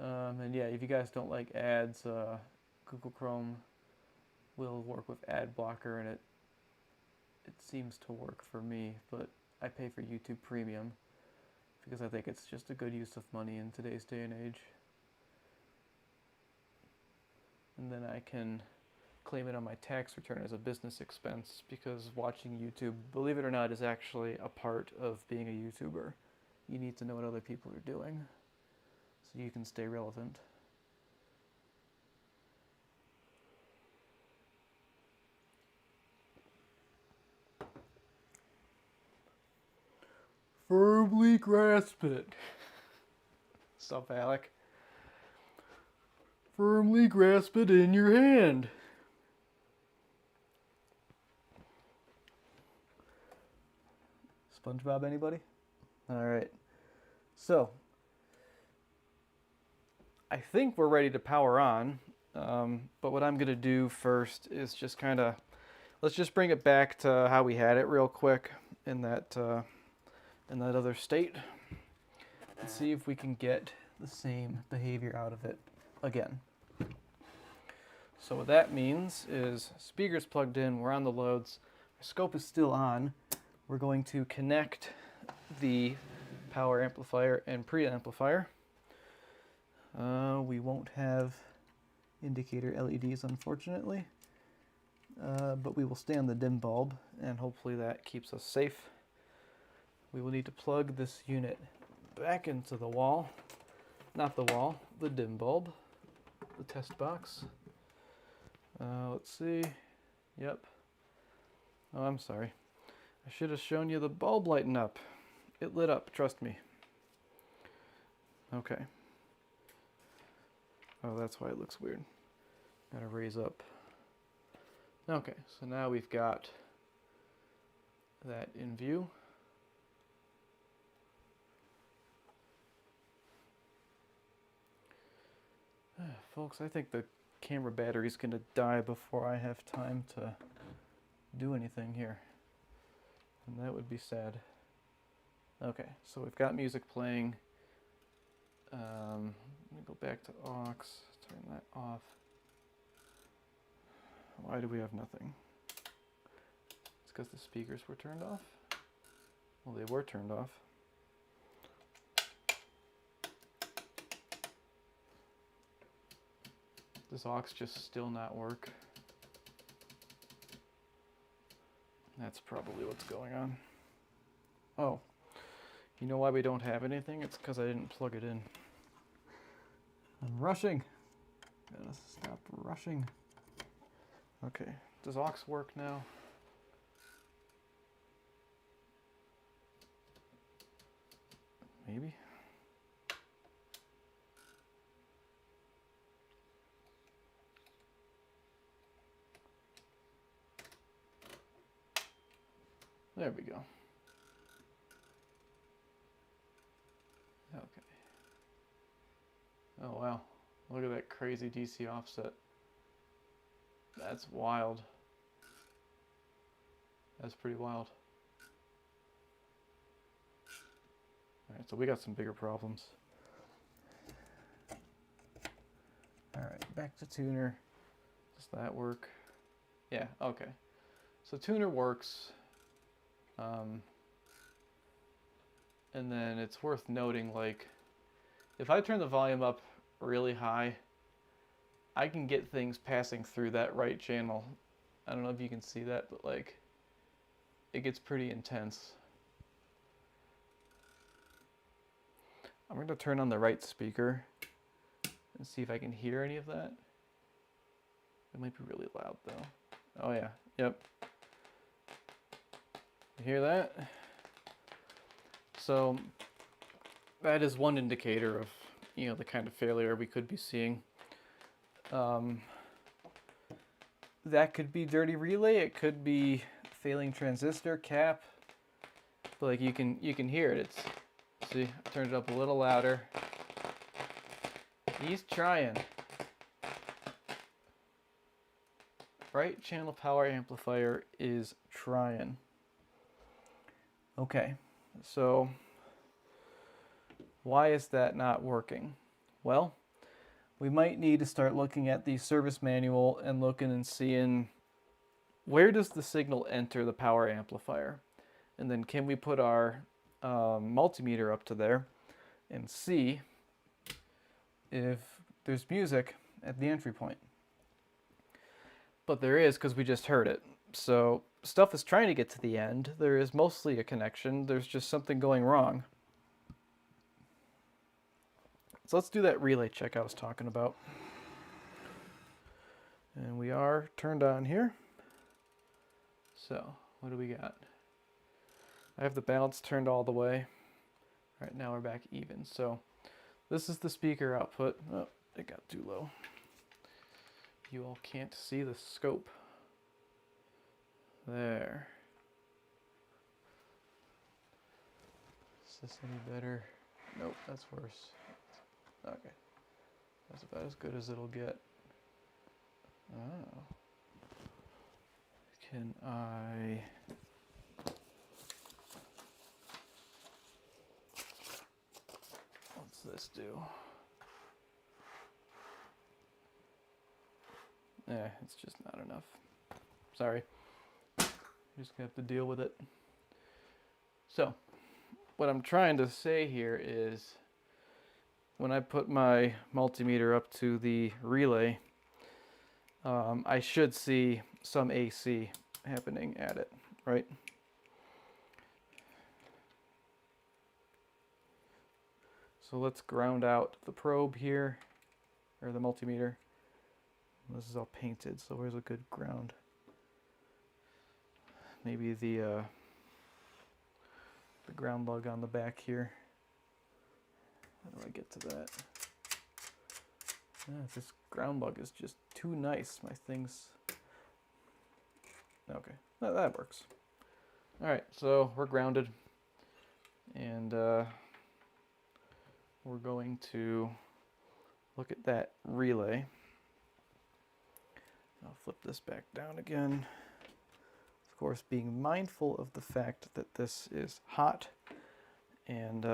And yeah, if you guys don't like ads, Google Chrome will work with ad blocker, and it seems to work for me, but I pay for YouTube Premium because I think it's just a good use of money in today's day and age. And then I can claim it on my tax return as a business expense because watching YouTube, believe it or not, is actually a part of being a YouTuber. You need to know what other people are doing so you can stay relevant. Firmly grasp it. Sup, Alec? Firmly grasp it in your hand. SpongeBob, anybody? All right. So, I think we're ready to power on. But what I'm going to do first is just kind of, let's just bring it back to how we had it real quick in that other state and see if we can get the same behavior out of it again. So what that means is speakers plugged in, we're on the loads, our scope is still on. We're going to connect the power amplifier and preamplifier. We won't have indicator LEDs, unfortunately, but we will stay on the dim bulb, and hopefully that keeps us safe. We will need to plug this unit back into the wall, not the wall, the dim bulb, the test box. Let's see, yep. Oh, I'm sorry. I should have shown you the bulb lighting up. It lit up, trust me. Okay. Oh, that's why it looks weird. Gotta raise up. Okay, so now we've got that in view. Folks, I think the camera battery's gonna die before I have time to do anything here. And that would be sad. Okay, so we've got music playing. Let me go back to aux, turn that off. Why do we have nothing? It's because the speakers were turned off? Well, they were turned off. Does aux just still not work? That's probably what's going on. Oh, you know why we don't have anything? It's because I didn't plug it in. I'm rushing. Gotta stop rushing. Okay, does aux work now? Maybe. There we go. Okay. Oh wow, look at that crazy DC offset. That's wild. That's pretty wild. Alright, so we got some bigger problems. Alright, back to tuner. Does that work? Yeah, okay. So tuner works. And then it's worth noting, like, if I turn the volume up really high, I can get things passing through that right channel. I don't know if you can see that, but like, it gets pretty intense. I'm going to turn on the right speaker and see if I can hear any of that. It might be really loud though. Oh yeah, yep. You hear that? So that is one indicator of, you know, the kind of failure we could be seeing. That could be dirty relay. It could be failing transistor cap. But like you can hear it. It's, see, I turned it up a little louder. He's trying. Right channel power amplifier is trying. Okay, so why is that not working? Well, we might need to start looking at the service manual and looking and seeing where does the signal enter the power amplifier? And then can we put our multimeter up to there and see if there's music at the entry point. But there is, because we just heard it. So stuff is trying to get to the end. There is mostly a connection. There's just something going wrong. So let's do that relay check I was talking about. And we are turned on here. So what do we got? I have the balance turned all the way. All right, now we're back even. So this is the speaker output. Oh, it got too low. You all can't see the scope. There. Is this any better? Nope, that's worse. Okay. That's about as good as it'll get. Oh. Can I... What's this do? It's just not enough. Sorry. You're just gonna have to deal with it. So, what I'm trying to say here is, when I put my multimeter up to the relay, I should see some AC happening at it, right? So let's ground out the probe here, or the multimeter. This is all painted, so where's a good ground? Maybe the ground lug on the back here. How do I get to that? This ground lug is just too nice. My thing's... Okay, that works. Alright, so we're grounded. And we're going to look at that relay. I'll flip this back down again. Of course, being mindful of the fact that this is hot and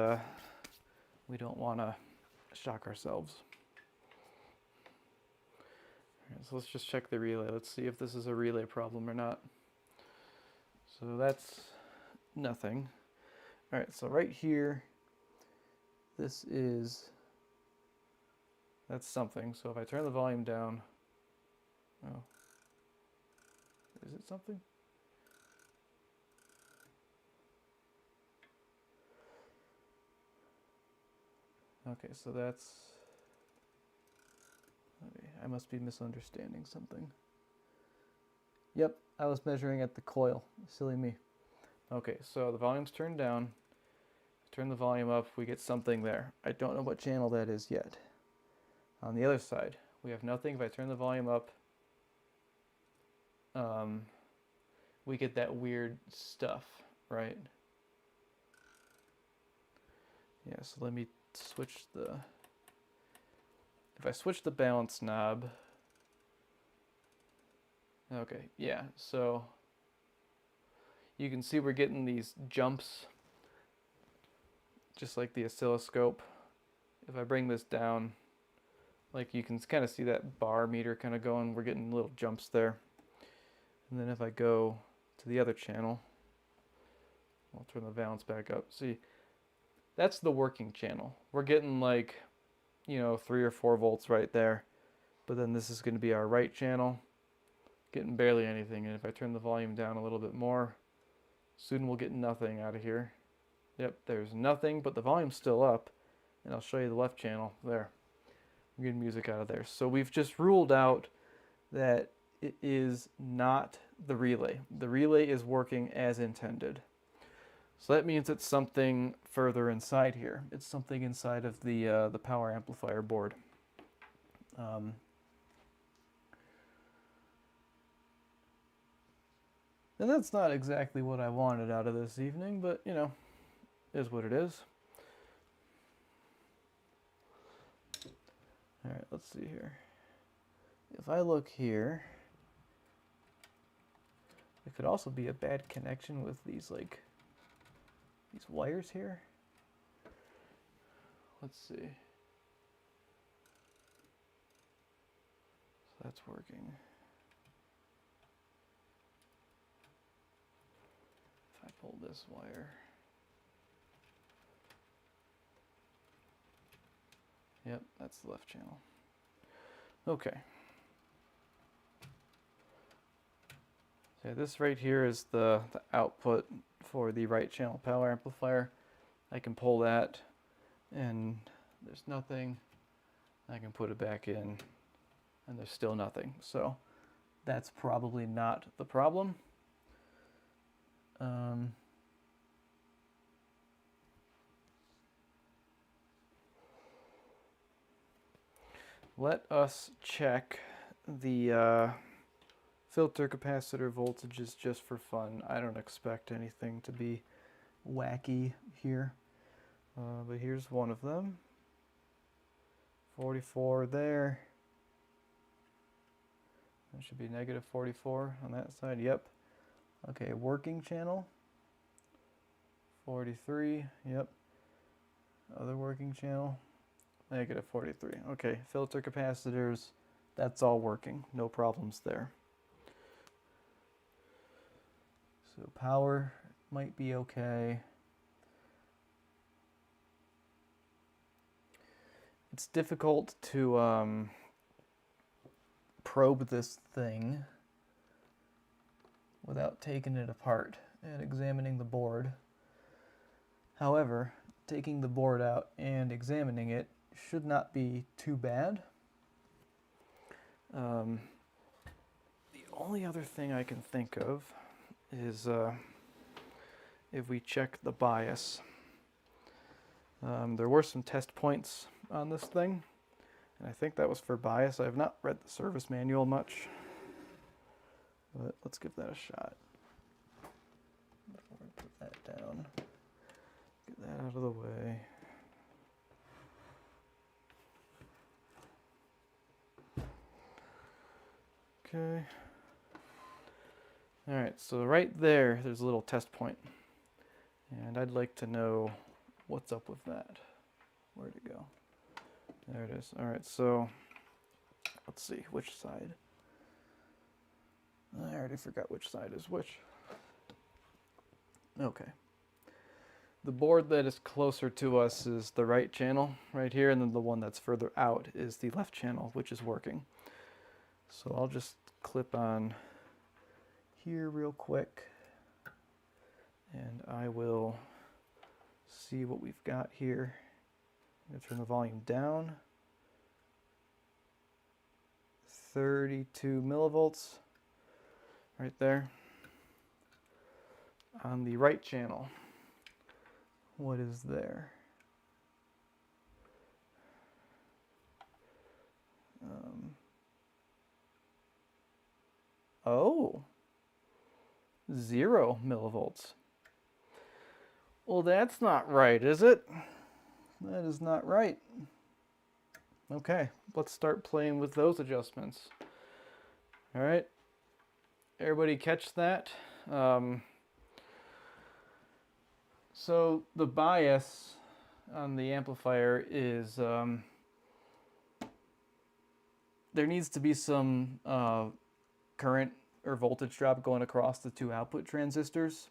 we don't want to shock ourselves. All right, so let's just check the relay. Let's see if this is a relay problem or not. So that's nothing. All right, so right here, this is, that's something. So if I turn the volume down, oh, is it something? Okay, so that's, okay, I must be misunderstanding something. Yep, I was measuring at the coil. Silly me. Okay, so the volume's turned down. Turn the volume up, we get something there. I don't know what channel that is yet. On the other side, we have nothing. If I turn the volume up, we get that weird stuff, right? Yeah, so let me switch the... If I switch the balance knob... Okay, yeah, so you can see we're getting these jumps, just like the oscilloscope. If I bring this down, like you can kind of see that bar meter kind of going, we're getting little jumps there. And then if I go to the other channel. I'll turn the valence back up. See, that's the working channel. We're getting like, you know, 3 or 4 volts right there. But then this is going to be our right channel, getting barely anything. And if I turn the volume down a little bit more, soon we'll get nothing out of here. Yep, there's nothing, but the volume's still up. And I'll show you the left channel there. I'm getting music out of there. So we've just ruled out that it is not the relay. The relay is working as intended. So that means it's something further inside here. It's something inside of the power amplifier board. And that's not exactly what I wanted out of this evening, but you know, is what it is. All right, let's see here. If I look here, it could also be a bad connection with these these wires here. Let's see. So that's working. If I pull this wire. Yep, that's the left channel. Okay. So this right here is the output for the right channel power amplifier. I can pull that and there's nothing. I can put it back in and there's still nothing. So that's probably not the problem. Let us check the filter capacitor voltages just for fun. I don't expect anything to be wacky here, but here's one of them. 44 there. That should be negative 44 on that side. Yep. Okay, working channel. 43. Yep. Other working channel. Negative 43. Okay, filter capacitors, that's all working. No problems there. So power might be okay. It's difficult to probe this thing without taking it apart and examining the board. However, taking the board out and examining it should not be too bad. The only other thing I can think of is if we check the bias. There were some test points on this thing, and I think that was for bias. I have not read the service manual much, but let's give that a shot. Before I put that down, get that out of the way. Okay. All right, so right there's a little test point. And I'd like to know what's up with that. Where'd it go? There it is. All right, so let's see, which side? I already forgot which side is which. Okay. The board that is closer to us is the right channel right here, and then the one that's further out is the left channel, which is working. So I'll just clip on here real quick and I will see what we've got here. I'm going to turn the volume down. 32 millivolts right there. On the right channel, what is there? Oh, 0 millivolts. Well, that's not right, is it? That is not right. Okay, let's start playing with those adjustments. All right, everybody catch that? So the bias on the amplifier is there needs to be some current or voltage drop going across the two output transistors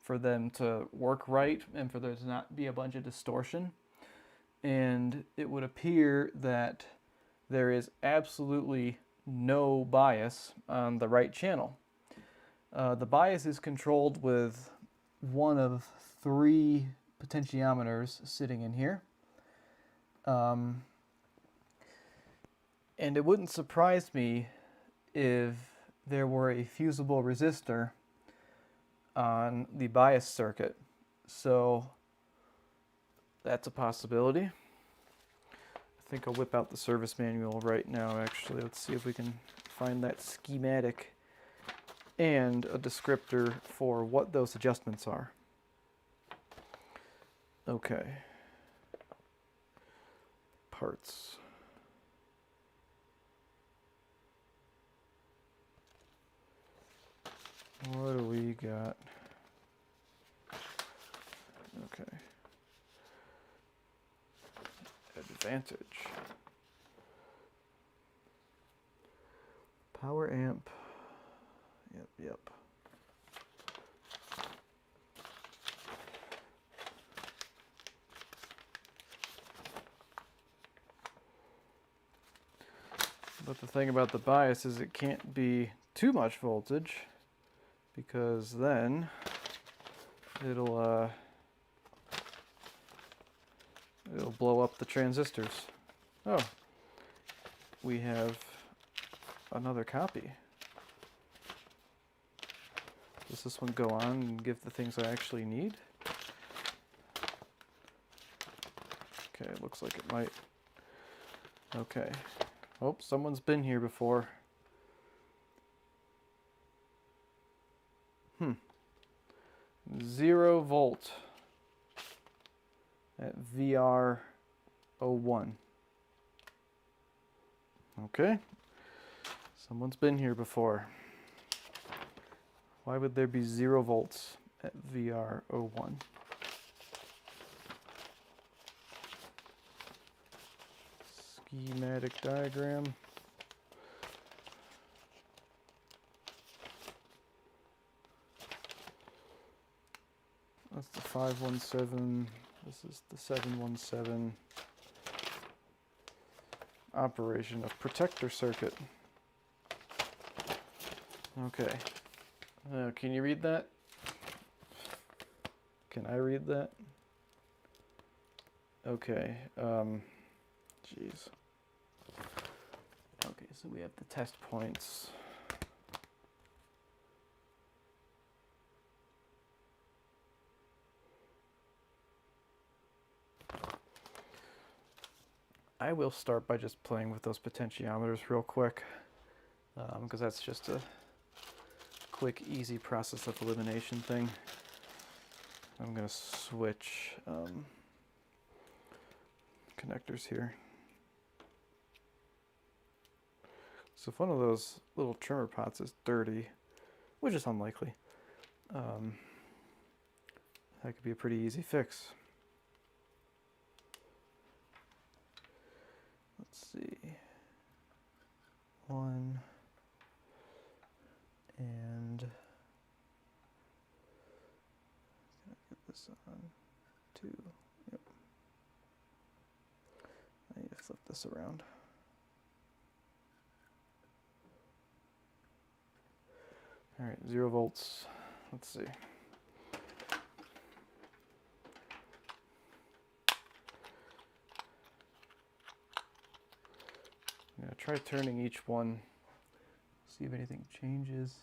for them to work right and for there to not be a bunch of distortion. And it would appear that there is absolutely no bias on the right channel. The bias is controlled with one of 3 potentiometers sitting in here. And it wouldn't surprise me if there were a fusible resistor on the bias circuit. So that's a possibility. I think I'll whip out the service manual right now, actually. Let's see if we can find that schematic and a descriptor for what those adjustments are. Okay. Parts. What do we got? Okay. Advantage. Power amp. Yep. But the thing about the bias is it can't be too much voltage, because then it'll blow up the transistors. Oh, we have another copy. Does this one go on and give the things I actually need? Okay, it looks like it might. Okay. Oh, someone's been here before. 0 volt at VR01. Okay. Someone's been here before. Why would there be 0 volts at VR01? Schematic diagram. That's the 517. This is the 717. Operation of protector circuit. Okay. Can you read that? Can I read that? Okay. Jeez. Okay, so we have the test points. I will start by just playing with those potentiometers real quick, because that's just a quick, easy process of elimination thing. I'm going to switch connectors here. So if one of those little trimmer pots is dirty, which is unlikely, that could be a pretty easy fix. Let's see. 1 and get this on 2. Yep. I need to flip this around. All right, 0 volts. Let's see. I'm going to try turning each one, see if anything changes.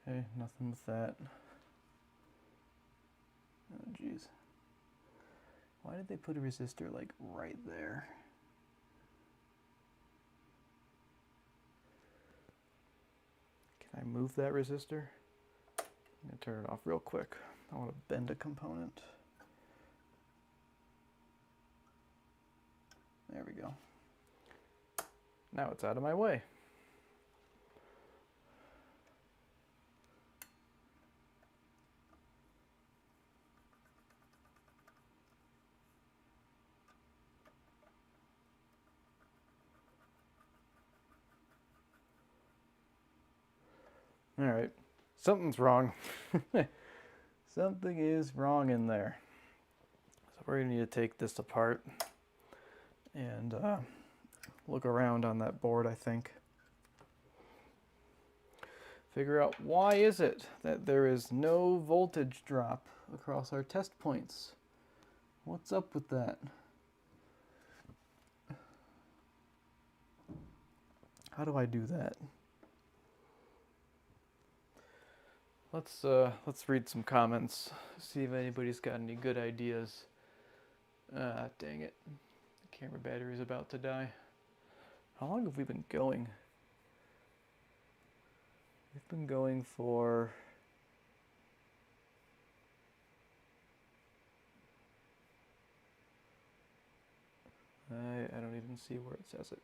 Okay, nothing with that. Oh, geez. Why did they put a resistor like right there? Can I move that resistor? I'm going to turn it off real quick. I want to bend a component. There we go. Now it's out of my way. All right, something's wrong. Something is wrong in there. So we're gonna need to take this apart and look around on that board, I think. Figure out why is it that there is no voltage drop across our test points. What's up with that? How do I do that? Let's read some comments, see if anybody's got any good ideas. Ah, dang it. The camera battery's about to die. How long have we been going? We've been going for... I don't even see where it says it.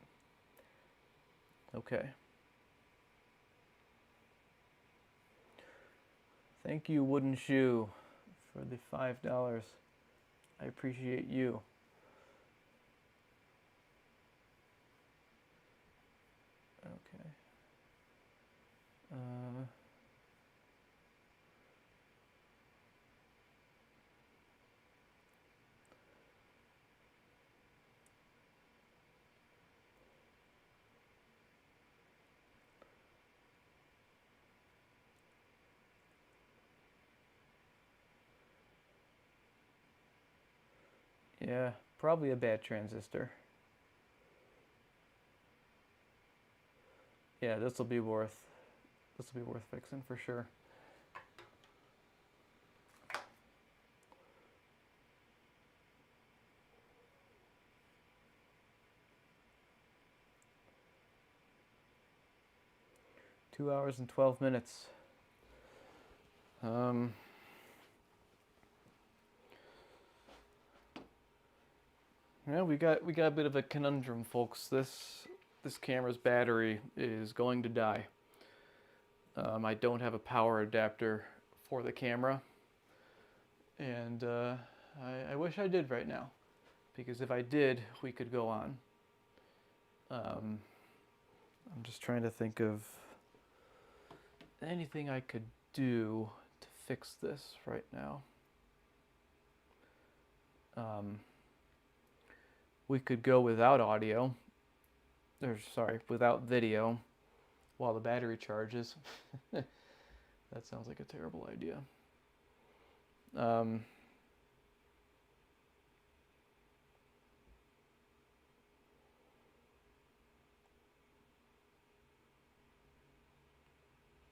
Okay. Thank you, Wooden Shoe, for the $5. I appreciate you. Okay. Yeah, probably a bad transistor. Yeah, this will be worth fixing for sure. Two hours and 12 minutes. Yeah, we got a bit of a conundrum, folks. This camera's battery is going to die. I don't have a power adapter for the camera, and I wish I did right now, because if I did, we could go on. I'm just trying to think of anything I could do to fix this right now. We could go without audio, or sorry, without video while the battery charges. That sounds like a terrible idea.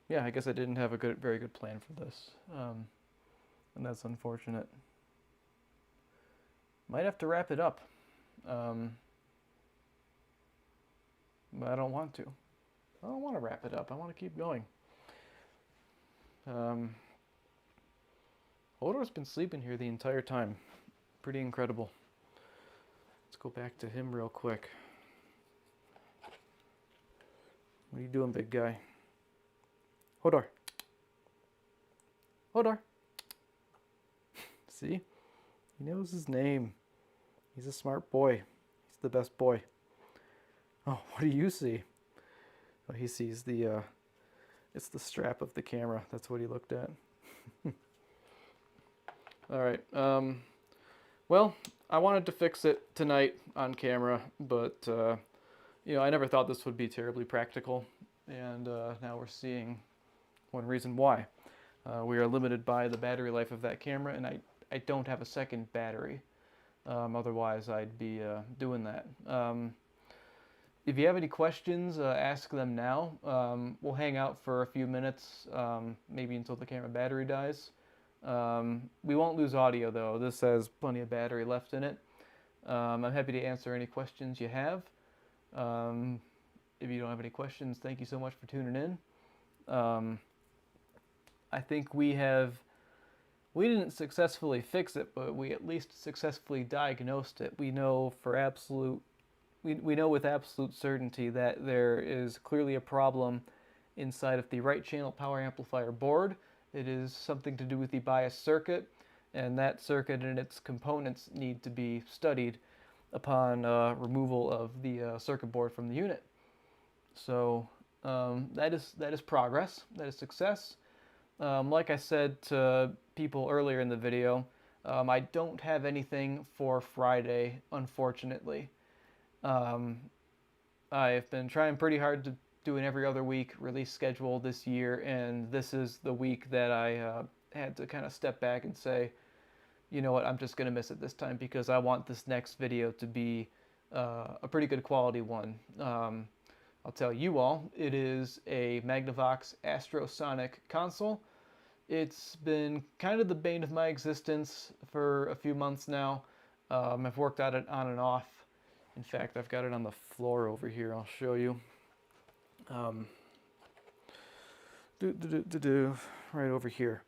Yeah, I guess I didn't have a very good plan for this, and that's unfortunate. Might have to wrap it up, but I don't want to. I don't want to wrap it up. I want to keep going. Hodor's been sleeping here the entire time. Pretty incredible. Let's go back to him real quick. What are you doing, big guy? Hodor. Hodor. See? He knows his name. He's a smart boy. He's the best boy. Oh, what do you see? Oh, he sees the, it's the strap of the camera. That's what he looked at. All right. Well, I wanted to fix it tonight on camera, but, you know, I never thought this would be terribly practical. And now we're seeing one reason why. We are limited by the battery life of that camera, and I don't have a second battery. Otherwise, I'd be doing that. If you have any questions, ask them now. We'll hang out for a few minutes, maybe until the camera battery dies. We won't lose audio, though. This has plenty of battery left in it. I'm happy to answer any questions you have. If you don't have any questions, thank you so much for tuning in. I think we didn't successfully fix it, but we at least successfully diagnosed it. We know we know with absolute certainty that there is clearly a problem inside of the right channel power amplifier board. It is something to do with the bias circuit, and that circuit and its components need to be studied upon removal of the circuit board from the unit. So That is progress. That is success. Like I said to people earlier in the video, I don't have anything for Friday, unfortunately. I've been trying pretty hard to do an every other week release schedule this year, and this is the week that I had to kind of step back and say, you know what, I'm just going to miss it this time because I want this next video to be a pretty good quality one. I'll tell you all, it is a Magnavox Astrosonic console. It's been kind of the bane of my existence for a few months now. I've worked on it on and off. In fact, I've got it on the floor over here. I'll show you. Right over here.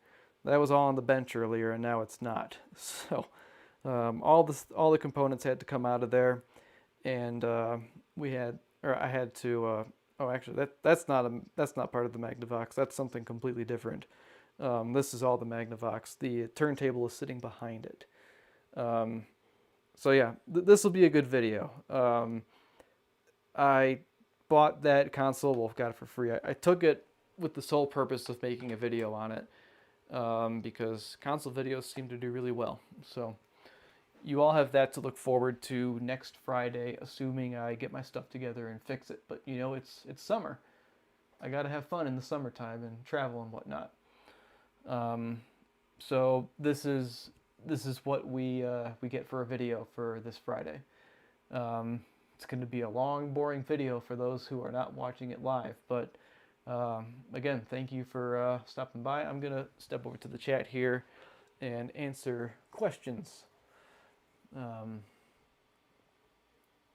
That was all on the bench earlier, and now it's not. So all the components had to come out of there, and I had to. Oh, actually, that's not part of the Magnavox. That's something completely different. This is all the Magnavox. The turntable is sitting behind it. So yeah, this will be a good video. I bought that console, well, got it for free. I took it with the sole purpose of making a video on it because console videos seem to do really well. So you all have that to look forward to next Friday, assuming I get my stuff together and fix it. But you know, it's summer. I gotta have fun in the summertime and travel and whatnot. So this is what we get for a video for this Friday. It's going to be a long, boring video for those who are not watching it live. But again, thank you for stopping by. I'm going to step over to the chat here and answer questions.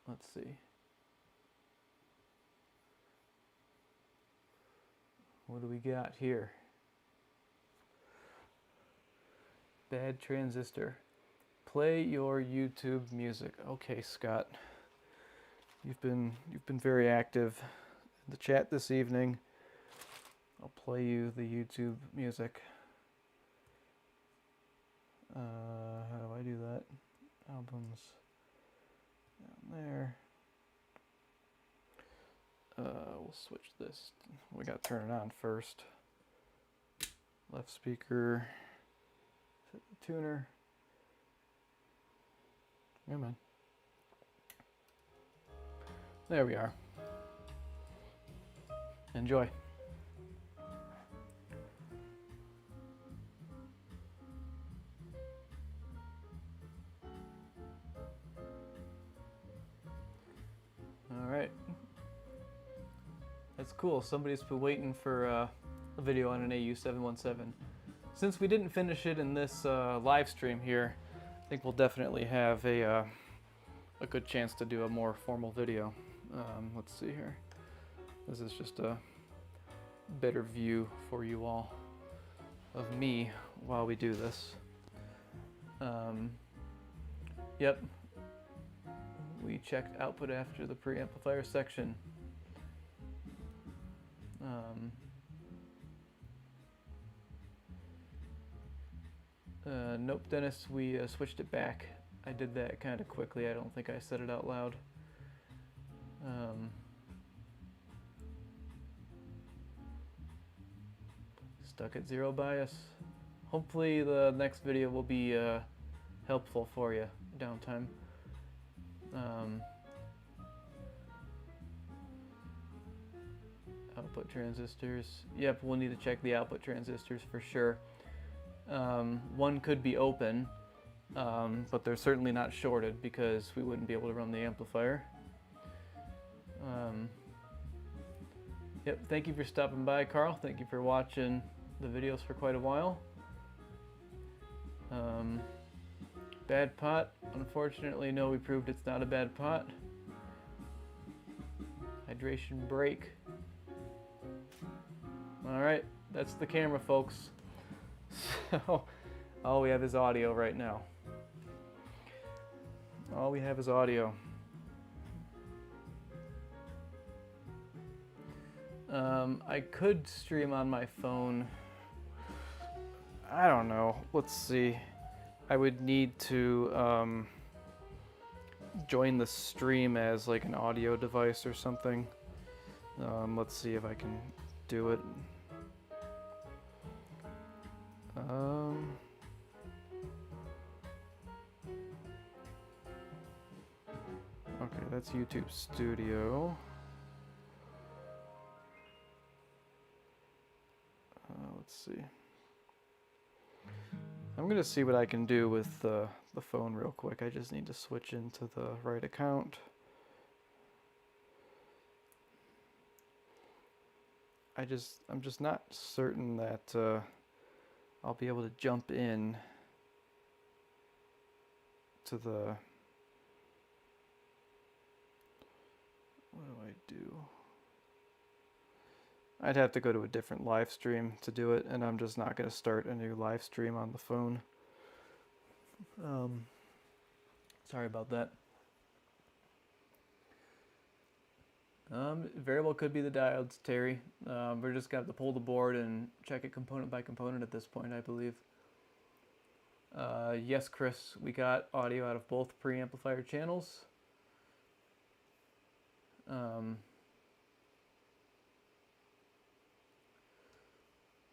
Let's see. What do we got here? Bad transistor. Play your YouTube music. Okay, Scott. You've been very active in the chat this evening. I'll play you the YouTube music. How do I do that? Albums down there. We'll switch this. We got to turn it on first. Left speaker. Set the tuner. Come on. There we are. Enjoy. All right. That's cool. Somebody's been waiting for a video on an AU-717. Since we didn't finish it in this live stream here, I think we'll definitely have a good chance to do a more formal video. Let's see here. This is just a better view for you all of me while we do this. Yep. We checked output after the preamplifier section. Nope, Dennis, we switched it back. I did that kind of quickly. I don't think I said it out loud. Stuck at 0 bias. Hopefully the next video will be helpful for you. Downtime. Output transistors. Yep, we'll need to check the output transistors for sure. One could be open, but they're certainly not shorted because we wouldn't be able to run the amplifier. Yep, thank you for stopping by, Carl. Thank you for watching the videos for quite a while. Bad pot. Unfortunately, no, we proved it's not a bad pot. Hydration break. Alright, that's the camera, folks. So, all we have is audio right now. All we have is audio. I could stream on my phone. I don't know. Let's see. I would need to join the stream as like an audio device or something. Let's see if I can do it. Okay, that's YouTube Studio. Let's see. I'm gonna see what I can do with the phone real quick. I just need to switch into the right account. I'm just not certain that I'll be able to jump in to the. What do I do? I'd have to go to a different live stream to do it, and I'm just not going to start a new live stream on the phone. Sorry about that. Very well could be the diodes, Terry. We're just going to have to pull the board and check it component by component at this point, I believe. Yes, Chris, we got audio out of both preamplifier channels.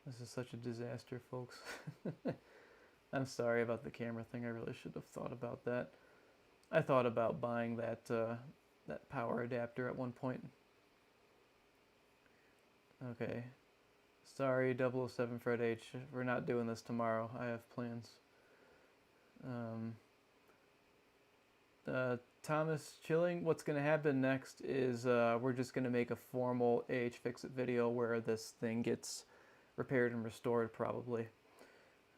This is such a disaster, folks. I'm sorry about the camera thing. I really should have thought about that. I thought about buying that that power adapter at one point. Okay. Sorry, 007 Fred H. We're not doing this tomorrow. I have plans. Thomas Chilling, what's going to happen next is we're just going to make a formal AH Fix-It video where this thing gets repaired and restored, probably.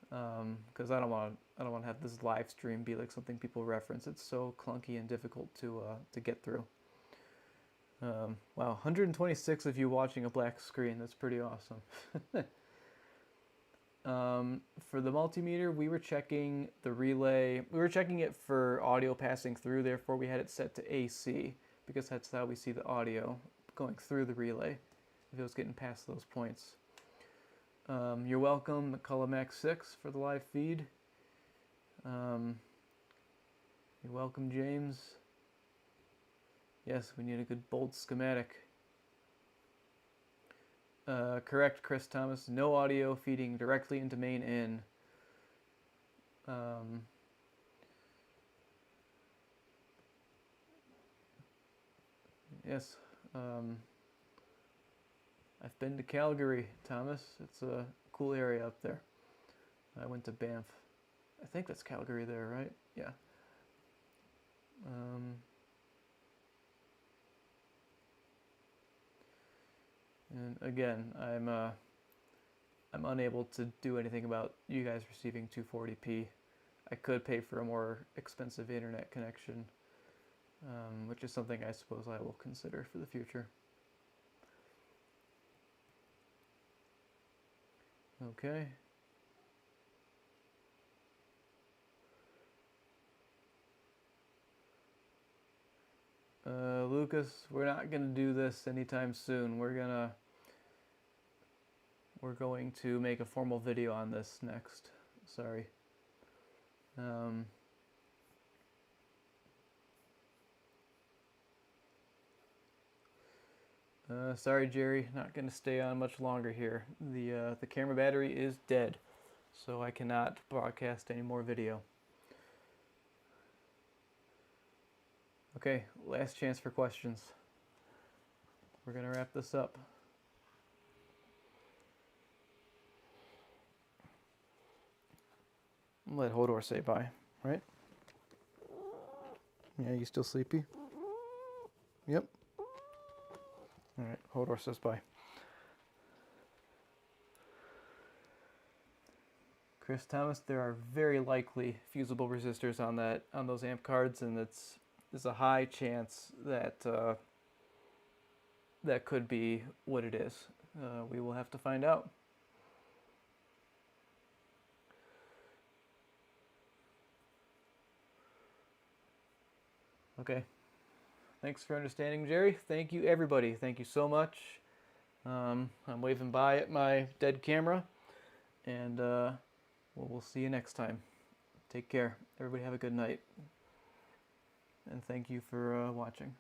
Because I don't want to have this live stream be like something people reference. It's so clunky and difficult to get through. Wow, 126 of you watching a black screen. That's pretty awesome. For the multimeter, we were checking the relay. We were checking it for audio passing through. Therefore, we had it set to AC because that's how we see the audio going through the relay if it was getting past those points. You're welcome, McCullum-X6 for the live feed. You're welcome, James. Yes, we need a good bold schematic. Correct, Chris Thomas. No audio feeding directly into main in. Yes. I've been to Calgary, Thomas. It's a cool area up there. I went to Banff. I think that's Calgary there, right? Yeah. And again, I'm unable to do anything about you guys receiving 240p. I could pay for a more expensive internet connection, which is something I suppose I will consider for the future. Okay. Lucas, we're not gonna do this anytime soon. We're going to make a formal video on this next. Sorry. Sorry, Jerry. Not going to stay on much longer here. The camera battery is dead, so I cannot broadcast any more video. Okay, last chance for questions. We're going to wrap this up. Let Hodor say bye, right? Yeah, you still sleepy? Yep. All right, Hodor says bye. Chris Thomas, there are very likely fusible resistors on those amp cards, and there's a high chance that that could be what it is. We will have to find out. Okay. Thanks for understanding, Jerry. Thank you, everybody. Thank you so much. I'm waving bye at my dead camera, and we'll see you next time. Take care. Everybody have a good night. And thank you for watching.